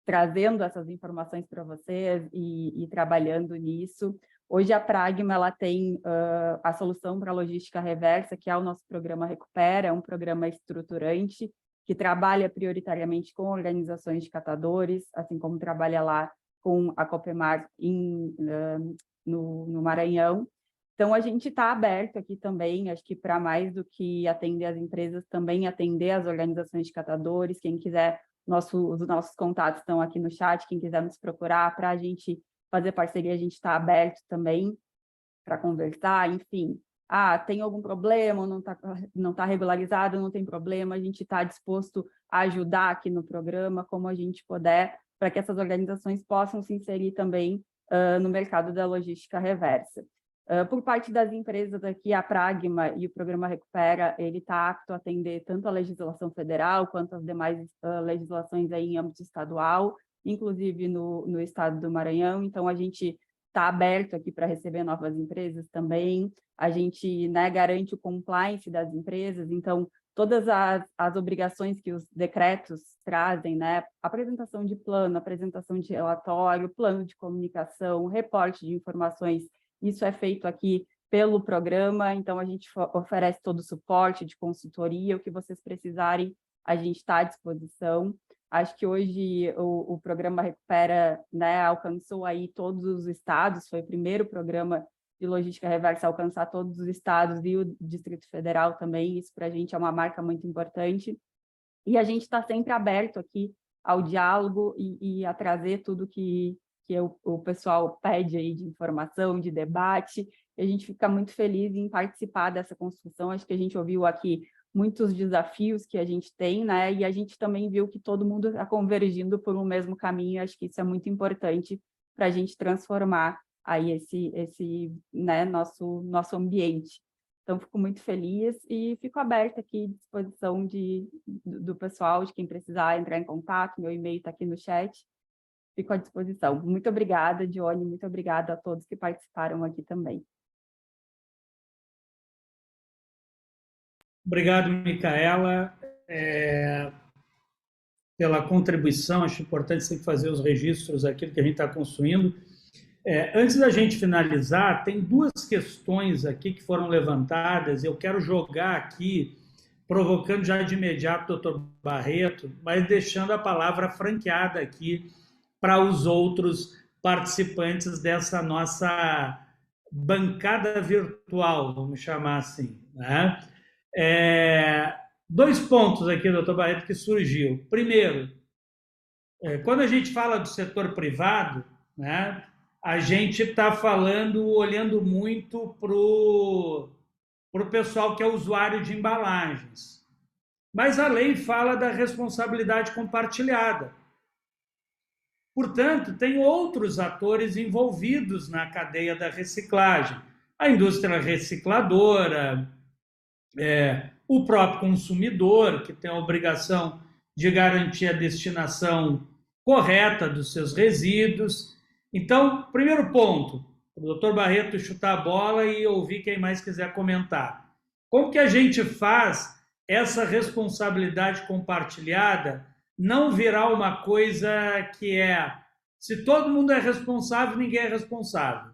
trazendo essas informações para vocês e trabalhando nisso. Hoje a Pragma ela tem a solução para a logística reversa, que é o nosso programa Recupera, é um programa estruturante que trabalha prioritariamente com organizações de catadores, assim como trabalha lá com a Copemar no Maranhão. Então, a gente está aberto aqui também, acho que para mais do que atender as empresas, também atender as organizações de catadores. Quem quiser, os nossos contatos estão aqui no chat, quem quiser nos procurar para a gente fazer parceria, a gente está aberto também para conversar, enfim. Tem algum problema, não tá regularizado, não tem problema, a gente está disposto a ajudar aqui no programa, como a gente puder, para que essas organizações possam se inserir também no mercado da logística reversa. Por parte das empresas aqui, a Pragma e o Programa Recupera, ele está apto a atender tanto a legislação federal quanto as demais legislações aí em âmbito estadual, inclusive no estado do Maranhão. Então, a gente está aberto aqui para receber novas empresas também. A gente, né, garante o compliance das empresas, então, todas as obrigações que os decretos trazem, né, apresentação de plano, apresentação de relatório, plano de comunicação, reporte de informações, isso é feito aqui pelo programa, então a gente oferece todo o suporte de consultoria, o que vocês precisarem, a gente está à disposição. Acho que hoje o programa Recupera, né, alcançou aí todos os estados, foi o primeiro programa de logística reversa alcançar todos os estados e o Distrito Federal também. Isso para a gente é uma marca muito importante. E a gente está sempre aberto aqui ao diálogo e a trazer tudo que o pessoal pede aí de informação, de debate. E a gente fica muito feliz em participar dessa construção. Acho que a gente ouviu aqui muitos desafios que a gente tem, né? E a gente também viu que todo mundo está convergindo por um mesmo caminho. Acho que isso é muito importante para a gente transformar aí esse né, nosso ambiente. Então, fico muito feliz e fico aberta aqui à disposição do pessoal, de quem precisar entrar em contato. Meu e-mail está aqui no chat. Fico à disposição. Muito obrigada, Dione. Muito obrigada a todos que participaram aqui também. Obrigado, Micaela, pela contribuição. Acho importante sempre fazer os registros daquilo que a gente está construindo. Antes da gente finalizar, tem duas questões aqui que foram levantadas. Eu quero jogar aqui, provocando já de imediato o doutor Barreto, mas deixando a palavra franqueada aqui para os outros participantes dessa nossa bancada virtual, vamos chamar assim, né? Dois pontos aqui, doutor Barreto, que surgiu. Primeiro, quando a gente fala do setor privado, né, a gente está olhando muito para o pessoal que é usuário de embalagens. Mas a lei fala da responsabilidade compartilhada. Portanto, tem outros atores envolvidos na cadeia da reciclagem. A indústria recicladora, o próprio consumidor, que tem a obrigação de garantir a destinação correta dos seus resíduos. Então, primeiro ponto, o doutor Barreto chutar a bola e ouvir quem mais quiser comentar. Como que a gente faz essa responsabilidade compartilhada não virar uma coisa que se todo mundo é responsável, ninguém é responsável?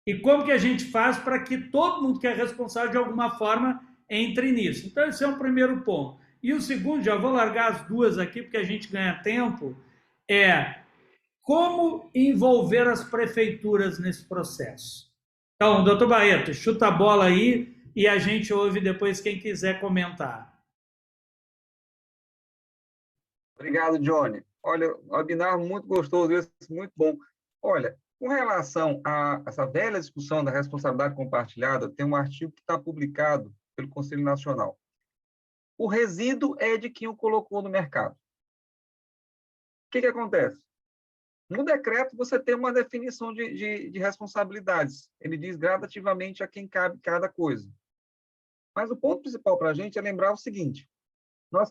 E como que a gente faz para que todo mundo que é responsável, de alguma forma, entre nisso? Então, esse é um primeiro ponto. E o segundo, já vou largar as duas aqui, porque a gente ganha tempo, como envolver as prefeituras nesse processo. Então, doutor Barreto, chuta a bola aí e a gente ouve depois quem quiser comentar. Obrigado, Johnny. Olha, o webinar muito gostoso, muito bom. Olha, com relação a essa velha discussão da responsabilidade compartilhada, tem um artigo que está publicado pelo Conselho Nacional. O resíduo é de quem o colocou no mercado. O que acontece? No decreto, você tem uma definição de responsabilidades. Ele diz gradativamente a quem cabe cada coisa. Mas o ponto principal para a gente é lembrar o seguinte: nós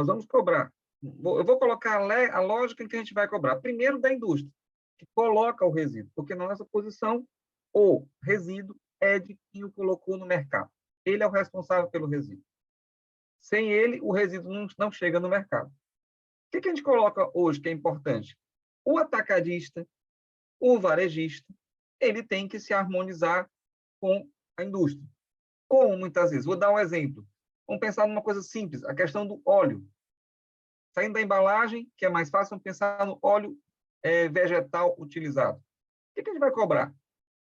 vamos cobrar. Eu vou colocar a lógica em que a gente vai cobrar. Primeiro, da indústria, que coloca o resíduo, porque na nossa posição, o resíduo é de quem o colocou no mercado. Ele é o responsável pelo resíduo. Sem ele, o resíduo não chega no mercado. O que a gente coloca hoje que é importante? O atacadista, o varejista, ele tem que se harmonizar com a indústria. Como, muitas vezes? Vou dar um exemplo. Vamos pensar numa coisa simples, a questão do óleo. Saindo da embalagem, que é mais fácil, vamos pensar no óleo vegetal utilizado. O que a gente vai cobrar?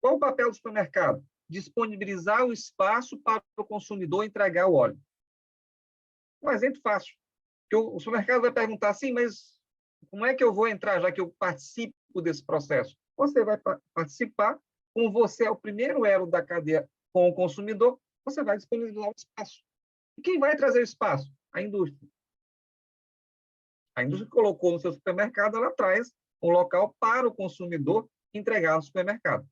Qual o papel do supermercado? Disponibilizar o espaço para o consumidor entregar o óleo. Um exemplo fácil. Que o supermercado vai perguntar assim, mas como é que eu vou entrar, já que eu participo desse processo? Você vai participar, como você é o primeiro elo da cadeia com o consumidor, você vai disponibilizar o espaço. E quem vai trazer o espaço? A indústria. A indústria que colocou no seu supermercado, ela traz um local para o consumidor entregar no supermercado.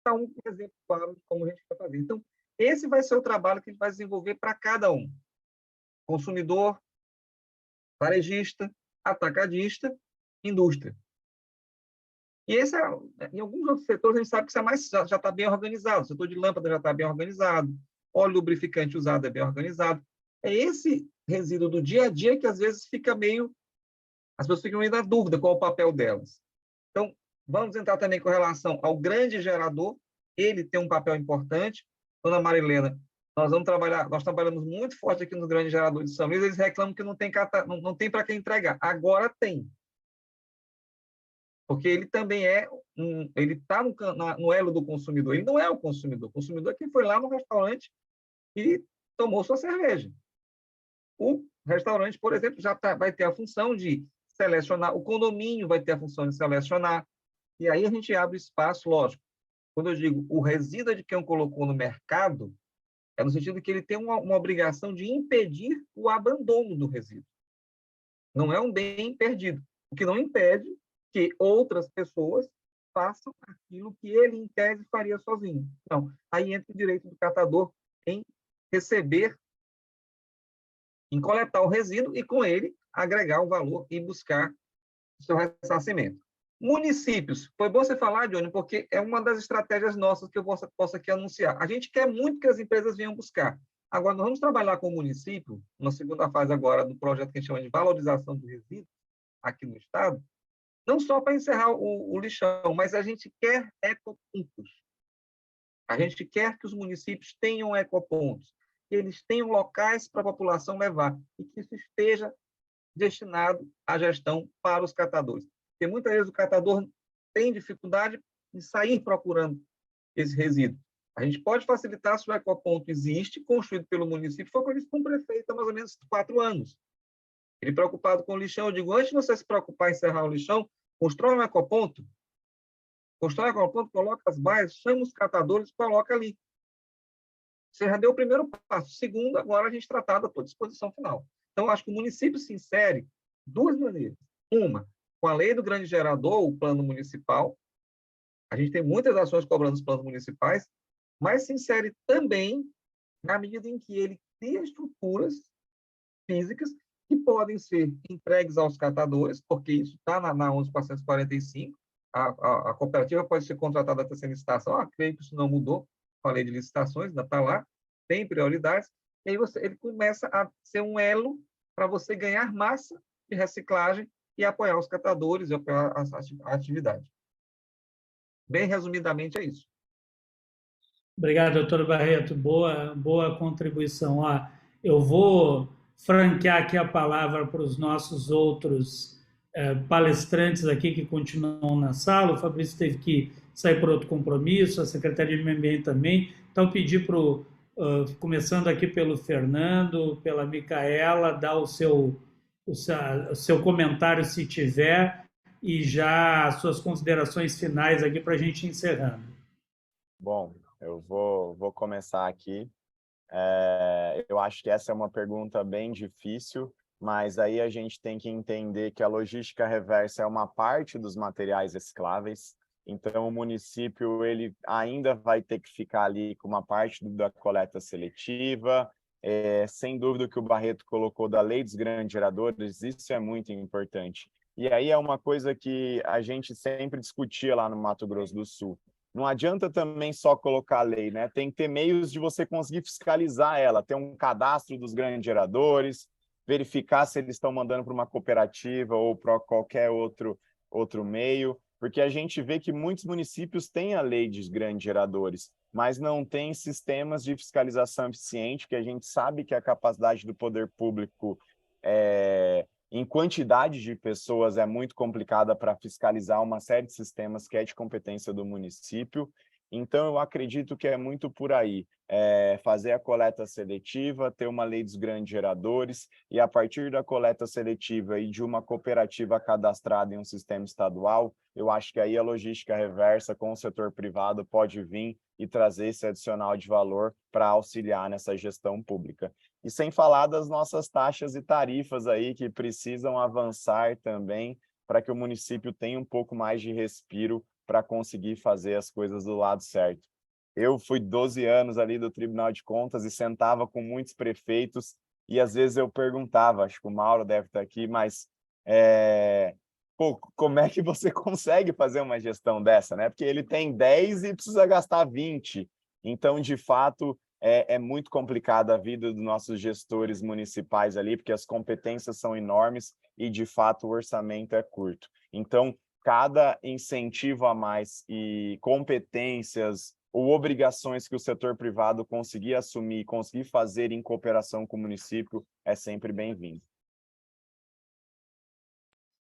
Então, um exemplo claro de como a gente vai fazer. Então, esse vai ser o trabalho que a gente vai desenvolver para cada um. Consumidor, varejista, atacadista, indústria. E esse, em alguns outros setores, a gente sabe que isso já está bem organizado. O setor de lâmpada já está bem organizado, óleo lubrificante usado é bem organizado. É esse resíduo do dia a dia que, às vezes, as pessoas ficam meio na dúvida qual é o papel delas. Então, vamos entrar também com relação ao grande gerador. Ele tem um papel importante. Dona Marilena, nós trabalhamos muito forte aqui nos grandes geradores de São Luís, eles reclamam que não tem para quem entregar. Agora tem. porque ele também ele está no elo do consumidor, ele não é o consumidor é quem foi lá no restaurante e tomou sua cerveja. O restaurante, por exemplo, vai ter a função de selecionar, o condomínio vai ter a função de selecionar, e aí a gente abre espaço, lógico. Quando eu digo o resíduo de quem colocou no mercado, é no sentido que ele tem uma obrigação de impedir o abandono do resíduo. Não é um bem perdido, o que não impede que outras pessoas façam aquilo que ele, em tese, faria sozinho. Então, aí entra o direito do catador em receber, em coletar o resíduo e, com ele, agregar o valor e buscar o seu ressarcimento. Municípios. Foi bom você falar, Johnny, porque é uma das estratégias nossas que eu posso aqui anunciar. A gente quer muito que as empresas venham buscar. Agora, nós vamos trabalhar com o município, na segunda fase agora do projeto que a gente chama de valorização do resíduo, aqui no Estado, não só para encerrar o lixão, mas a gente quer ecopontos. A gente quer que os municípios tenham ecopontos, que eles tenham locais para a população levar e que isso esteja destinado à gestão para os catadores. Porque muitas vezes o catador tem dificuldade em sair procurando esse resíduo. A gente pode facilitar se o ecoponto existe, construído pelo município, foi com o prefeito há mais ou menos 4 anos. Ele preocupado com o lixão, eu digo, antes de você se preocupar em encerrar o lixão, constrói um ecoponto, coloca as baias, chama os catadores e coloca ali. Você já deu o primeiro passo. Segundo, agora a gente tratar da tua disposição final. Então, acho que o município se insere de 2 maneiras. Uma, com a lei do grande gerador, o plano municipal. A gente tem muitas ações cobrando os planos municipais, mas se insere também na medida em que ele cria estruturas físicas que podem ser entregues aos catadores, porque isso está na 11.445. A cooperativa pode ser contratada até sem licitação. Creio que isso não mudou com a lei de licitações, ainda está lá, tem prioridades. E aí ele começa a ser um elo para você ganhar massa de reciclagem e apoiar os catadores e apoiar a atividade. Bem resumidamente, é isso. Obrigado, doutor Barreto. Boa contribuição. Eu vou franquear aqui a palavra para os nossos outros palestrantes aqui que continuam na sala. O Fabrício teve que sair por outro compromisso, a Secretaria de Meio Ambiente também. Então, pedir para começando aqui pelo Fernando, pela Micaela, dar o seu comentário, se tiver, e já as suas considerações finais aqui para a gente ir encerrando. Bom, eu vou começar aqui. Eu acho que essa é uma pergunta bem difícil, mas aí a gente tem que entender que a logística reversa é uma parte dos materiais recicláveis, então o município ele ainda vai ter que ficar ali com uma parte da coleta seletiva, sem dúvida o que o Barreto colocou da lei dos grandes geradores, isso é muito importante. E aí é uma coisa que a gente sempre discutia lá no Mato Grosso do Sul. Não adianta também só colocar a lei, né? Tem que ter meios de você conseguir fiscalizar ela, ter um cadastro dos grandes geradores, verificar se eles estão mandando para uma cooperativa ou para qualquer outro meio, porque a gente vê que muitos municípios têm a lei dos grandes geradores, mas não tem sistemas de fiscalização eficiente, que a gente sabe que a capacidade do poder público em quantidade de pessoas é muito complicada para fiscalizar uma série de sistemas que é de competência do município. Então, eu acredito que é muito por aí. Fazer a coleta seletiva, ter uma lei dos grandes geradores e, a partir da coleta seletiva e de uma cooperativa cadastrada em um sistema estadual, eu acho que aí a logística reversa com o setor privado pode vir e trazer esse adicional de valor para auxiliar nessa gestão pública. E sem falar das nossas taxas e tarifas aí que precisam avançar também para que o município tenha um pouco mais de respiro para conseguir fazer as coisas do lado certo. Eu fui 12 anos ali do Tribunal de Contas e sentava com muitos prefeitos e às vezes eu perguntava, acho que o Mauro deve estar aqui, mas como é que você consegue fazer uma gestão dessa, né? Porque ele tem 10 e precisa gastar 20. Então, de fato, é muito complicada a vida dos nossos gestores municipais ali, porque as competências são enormes e, de fato, o orçamento é curto. Então, cada incentivo a mais e competências ou obrigações que o setor privado conseguir assumir, conseguir fazer em cooperação com o município, é sempre bem-vindo.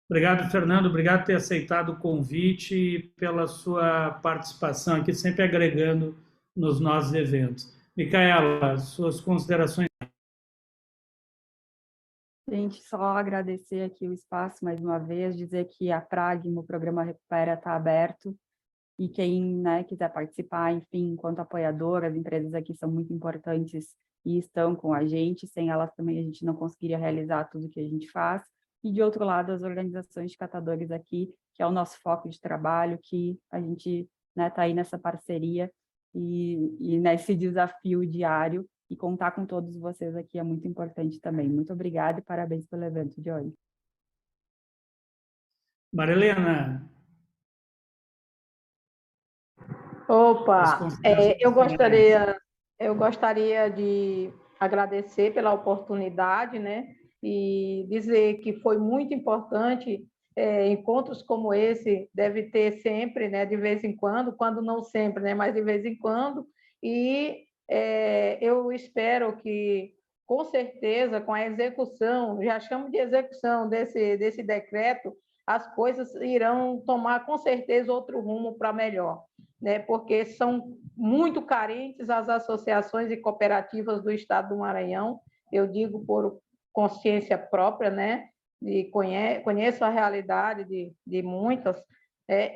Obrigado, Fernando. Obrigado por ter aceitado o convite e pela sua participação aqui, sempre agregando nos nossos eventos. Micaela, suas considerações. Gente, só agradecer aqui o espaço mais uma vez, dizer que a Pragma, o programa Recupera, está aberto, e quem, né, quiser participar, enfim, enquanto apoiador, as empresas aqui são muito importantes e estão com a gente, sem elas também a gente não conseguiria realizar tudo que a gente faz. E, de outro lado, as organizações de catadores aqui, que é o nosso foco de trabalho, que a gente, né, está aí nessa parceria e nesse desafio diário, e contar com todos vocês aqui é muito importante também. Muito obrigada e parabéns pelo evento de hoje. Marilena. Opa, eu gostaria de agradecer pela oportunidade, né? E dizer que foi muito importante, encontros como esse deve ter sempre, né? De vez em quando não sempre, né? Mas de vez em quando. E eu espero que, com certeza, com a execução, já chamo de execução desse decreto, as coisas irão tomar, com certeza, outro rumo para melhor, né? Porque são muito carentes as associações e cooperativas do Estado do Maranhão, eu digo por consciência própria, né? E conheço a realidade de muitas,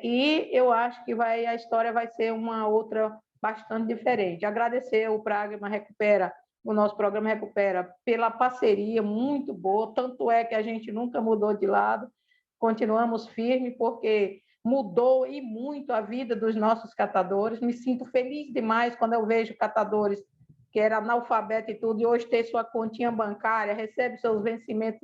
e eu acho que a história vai ser uma outra bastante diferente. Agradecer o Pragma Recupera, o nosso programa Recupera, pela parceria muito boa, tanto é que a gente nunca mudou de lado, continuamos firmes, porque mudou e muito a vida dos nossos catadores. Me sinto feliz demais quando eu vejo catadores que eram analfabetos e tudo, e hoje ter sua continha bancária, recebe seus vencimentos,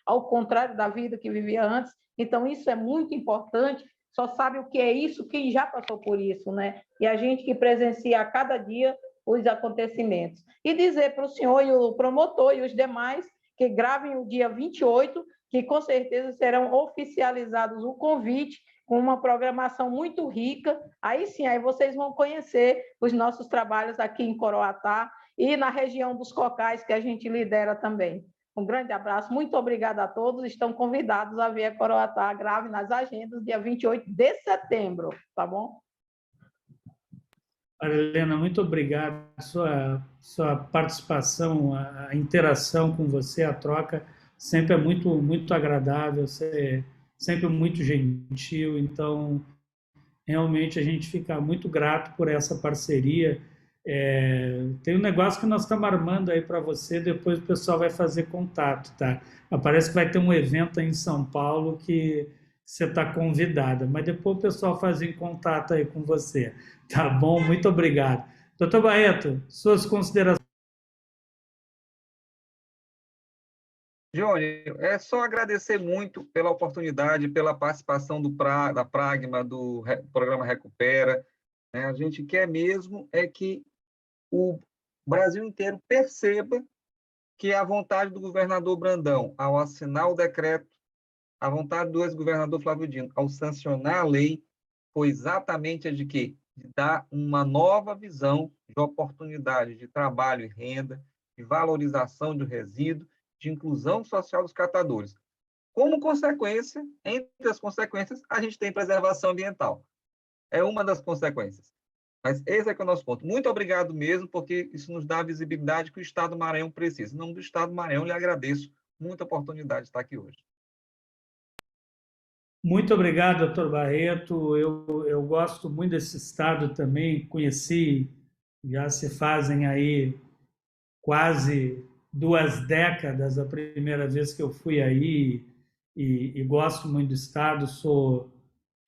ao contrário da vida que vivia antes. Então, isso é muito importante. Só sabe o que é isso quem já passou por isso, né? E a gente que presencia a cada dia os acontecimentos. E dizer para o senhor e o promotor e os demais que gravem o dia 28, que com certeza serão oficializados o convite, com uma programação muito rica. Aí sim, aí vocês vão conhecer os nossos trabalhos aqui em Coroatá e na região dos Cocais, que a gente lidera também. Um grande abraço, muito obrigada a todos, estão convidados a vir a Coroatá, grave nas agendas, dia 28 de setembro, tá bom? Helena, muito obrigado. Sua participação, a interação com você, a troca, sempre é muito agradável, você é sempre muito gentil, então, realmente, a gente fica muito grato por essa parceria. Tem um negócio que nós estamos armando aí para você, depois o pessoal vai fazer contato, tá? Parece que vai ter um evento aí em São Paulo que você está convidada, mas depois o pessoal faz em contato aí com você, tá bom? Muito obrigado. Doutor Barreto, suas considerações. Johnny, é só agradecer muito pela oportunidade, pela participação da Pragma, do programa Recupera. A gente quer mesmo é que o Brasil inteiro perceba que a vontade do governador Brandão, ao assinar o decreto, a vontade do ex-governador Flávio Dino, ao sancionar a lei, foi exatamente a de quê? De dar uma nova visão de oportunidade de trabalho e renda, de valorização do resíduo, de inclusão social dos catadores. Como consequência, entre as consequências, a gente tem preservação ambiental. É uma das consequências. Mas esse é que é o nosso ponto. Muito obrigado mesmo, porque isso nos dá a visibilidade que o Estado do Maranhão precisa. Em nome do Estado do Maranhão, lhe agradeço. Muita oportunidade de estar aqui hoje. Muito obrigado, doutor Barreto. Eu gosto muito desse estado também. Conheci, já se fazem aí quase 2 décadas a primeira vez que eu fui aí e gosto muito do estado. Estou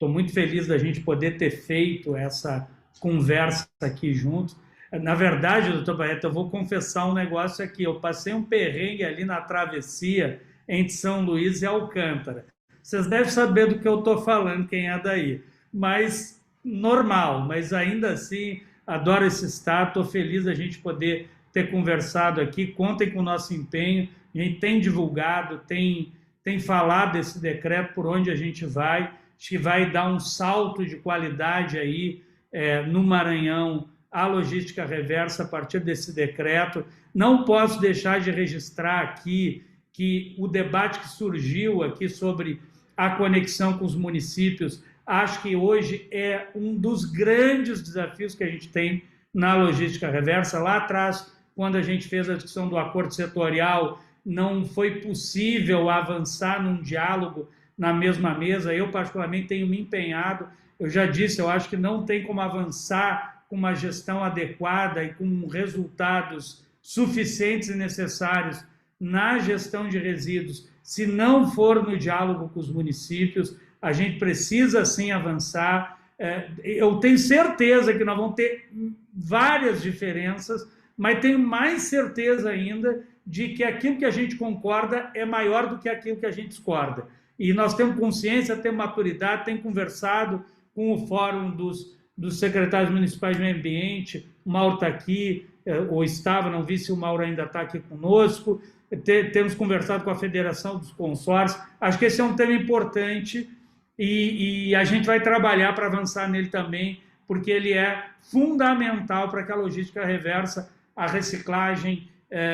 muito feliz da gente poder ter feito essa conversa aqui juntos. Na verdade, doutor Barreto, eu vou confessar um negócio aqui. Eu passei um perrengue ali na travessia entre São Luís e Alcântara. Vocês devem saber do que eu estou falando, quem é daí. Mas normal, mas ainda assim, adoro esse estado, estou feliz da gente poder ter conversado aqui. Contem com o nosso empenho, a gente tem divulgado, tem falado desse decreto por onde a gente vai. Acho que vai dar um salto de qualidade aí no Maranhão, a logística reversa a partir desse decreto. Não posso deixar de registrar aqui que o debate que surgiu aqui sobre a conexão com os municípios. Acho que hoje é um dos grandes desafios que a gente tem na logística reversa. Lá atrás, quando a gente fez a discussão do acordo setorial, não foi possível avançar num diálogo na mesma mesa. Eu, particularmente, tenho me empenhado. Eu já disse, eu acho que não tem como avançar com uma gestão adequada e com resultados suficientes e necessários na gestão de resíduos, se não for no diálogo com os municípios. A gente precisa, sim, avançar. Eu tenho certeza que nós vamos ter várias diferenças, mas tenho mais certeza ainda de que aquilo que a gente concorda é maior do que aquilo que a gente discorda. E nós temos consciência, temos maturidade, temos conversado com o Fórum dos Secretários Municipais de Meio Ambiente. O Mauro está aqui, ou estava, não vi se o Mauro ainda está aqui conosco. Temos conversado com a Federação dos Consórcios. Acho que esse é um tema importante e a gente vai trabalhar para avançar nele também, porque ele é fundamental para que a logística reversa, a reciclagem,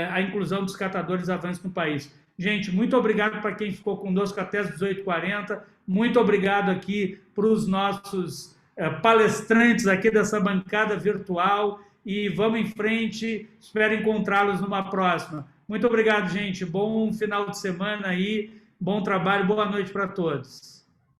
a inclusão dos catadores avance no país. Gente, muito obrigado para quem ficou conosco até as 18h40. Muito obrigado aqui para os nossos palestrantes aqui dessa bancada virtual. E vamos em frente. Espero encontrá-los numa próxima. Muito obrigado, gente. Bom final de semana aí. Bom trabalho. Boa noite para todos.